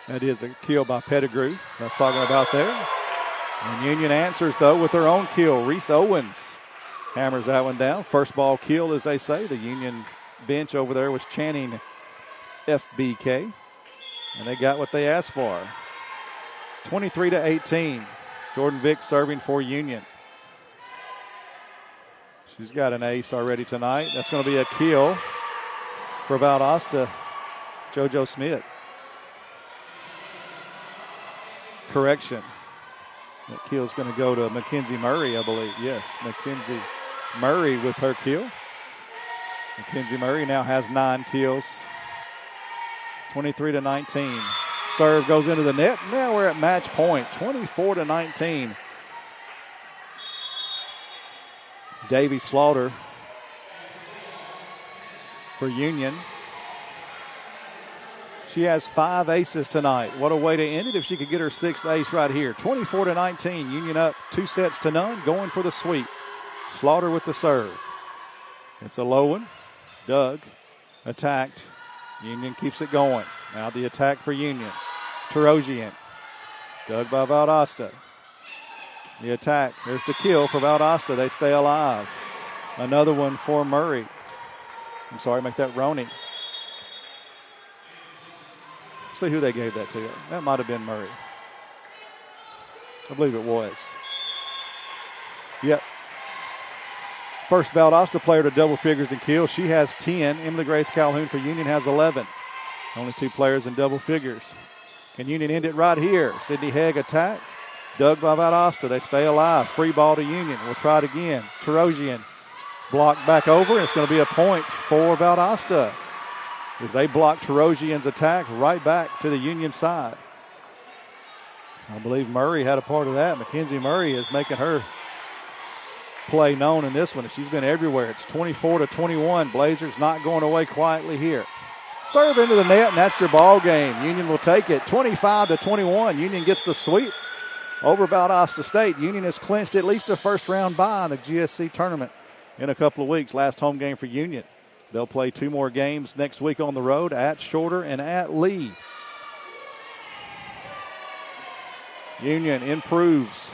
That is a kill by Pettigrew I was talking about there. And Union answers, though, with their own kill. Reese Owens hammers that one down. First ball kill, as they say. The Union bench over there was chanting FBK. And they got what they asked for. 23-18. Jordan Vick serving for Union. She's got an ace already tonight. That's going to be a kill for Valdosta, JoJo Smith. Correction. That kill is going to go to Mackenzie Murray, I believe. Yes, Mackenzie Murray with her kill. Mackenzie Murray now has 9 kills. 23-19. Serve goes into the net. Now we're at match point, 24-19. Davy Slaughter for Union. She has 5 aces tonight. What a way to end it if she could get her 6th ace right here. 24-19. Union up 2-0, going for the sweep. Slaughter with the serve. It's a low one. Doug attacked. Union keeps it going. Now the attack for Union. Tarosian. Dug by Valdosta. The attack. There's the kill for Valdosta. They stay alive. Another one for Murray. Make that Roney. See who they gave that to. That might have been Murray. I believe it was. Yep. First Valdosta player to double figures in kills. She has 10. Emily Grace Calhoun for Union has 11. Only 2 players in double figures. Can Union end it right here? Sydney Hegg attack. Dug by Valdosta. They stay alive. Free ball to Union. We'll try it again. Tarosian blocked back over. It's going to be a point for Valdosta as they block Tarosian's attack right back to the Union side. I believe Murray had a part of that. Mackenzie Murray is making her play known in this one. She's been everywhere. It's 24-21. Blazers not going away quietly here. Serve into the net, and that's your ball game. Union will take it 25-21. Union gets the sweep over Valdosta State. Union has clinched at least a first-round bye in the GSC tournament in a couple of weeks. Last home game for Union. They'll play 2 more games next week on the road at Shorter and at Lee. Union improves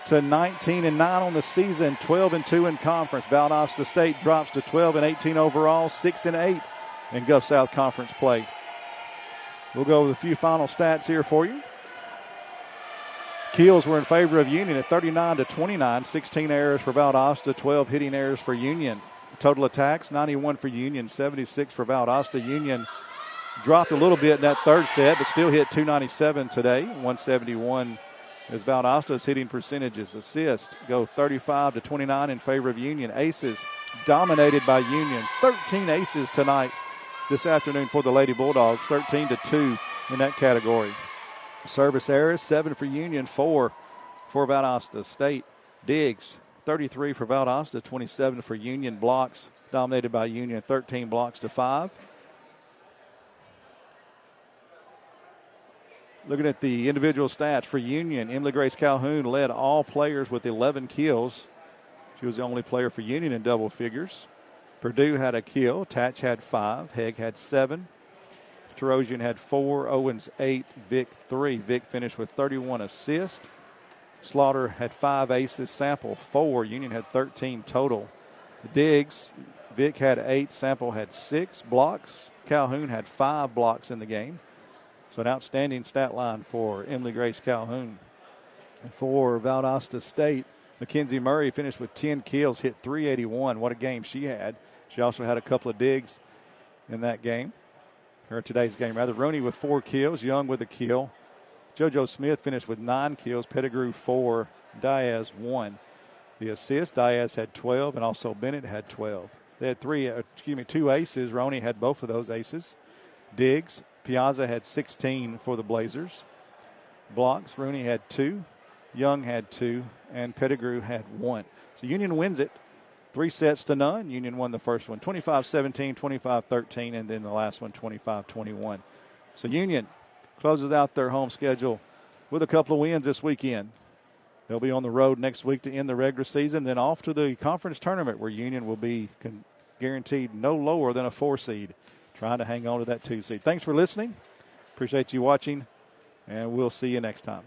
to 19-9 on the season, 12-2 in conference. Valdosta State drops to 12-18 overall, 6-8 in Gulf South Conference play. We'll go with a few final stats here for you. Kills were in favor of Union at 39-29, 16 errors for Valdosta, 12 hitting errors for Union. Total attacks, 91 for Union, 76 for Valdosta. Union dropped a little bit in that third set, but still hit 297 today, 171 as Valdosta's hitting percentages. Assists go 35-29 in favor of Union. Aces dominated by Union. 13 aces tonight, this afternoon for the Lady Bulldogs, 13-2 in that category. Service errors, 7 for Union, 4 for Valdosta State. Digs, 33 for Valdosta, 27 for Union. Blocks dominated by Union, 13 blocks to 5. Looking at the individual stats for Union, Emily Grace Calhoun led all players with 11 kills. She was the only player for Union in double figures. Purdue had a kill. Tatch had 5. Hegg had 7. Tarosian had 4. Owens 8. Vick 3. Vick finished with 31 assists. Slaughter had 5 aces. Sample 4. Union had 13 total. Diggs, Vick had 8. Sample had 6 blocks. Calhoun had 5 blocks in the game. So an outstanding stat line for Emily Grace Calhoun. And for Valdosta State, Mackenzie Murray finished with 10 kills, hit 381. What a game she had. She also had a couple of digs in that game, or today's game rather. Rooney with 4 kills, Young with a kill. JoJo Smith finished with 9 kills, Pettigrew 4, Diaz 1. The assist, Diaz had 12, and also Bennett had 12. They had 2 aces. Roney had both of those aces. Diggs, Piazza had 16 for the Blazers. Blocks, Rooney had 2, Young had 2, and Pettigrew had 1. So Union wins it 3-0. Union won the first one 25-17, 25-13, and then the last one 25-21. So Union closes out their home schedule with a couple of wins this weekend. They'll be on the road next week to end the regular season, then off to the conference tournament where Union will be guaranteed no lower than a 4 seed. Trying to hang on to that 2 seed. Thanks for listening. Appreciate you watching, and we'll see you next time.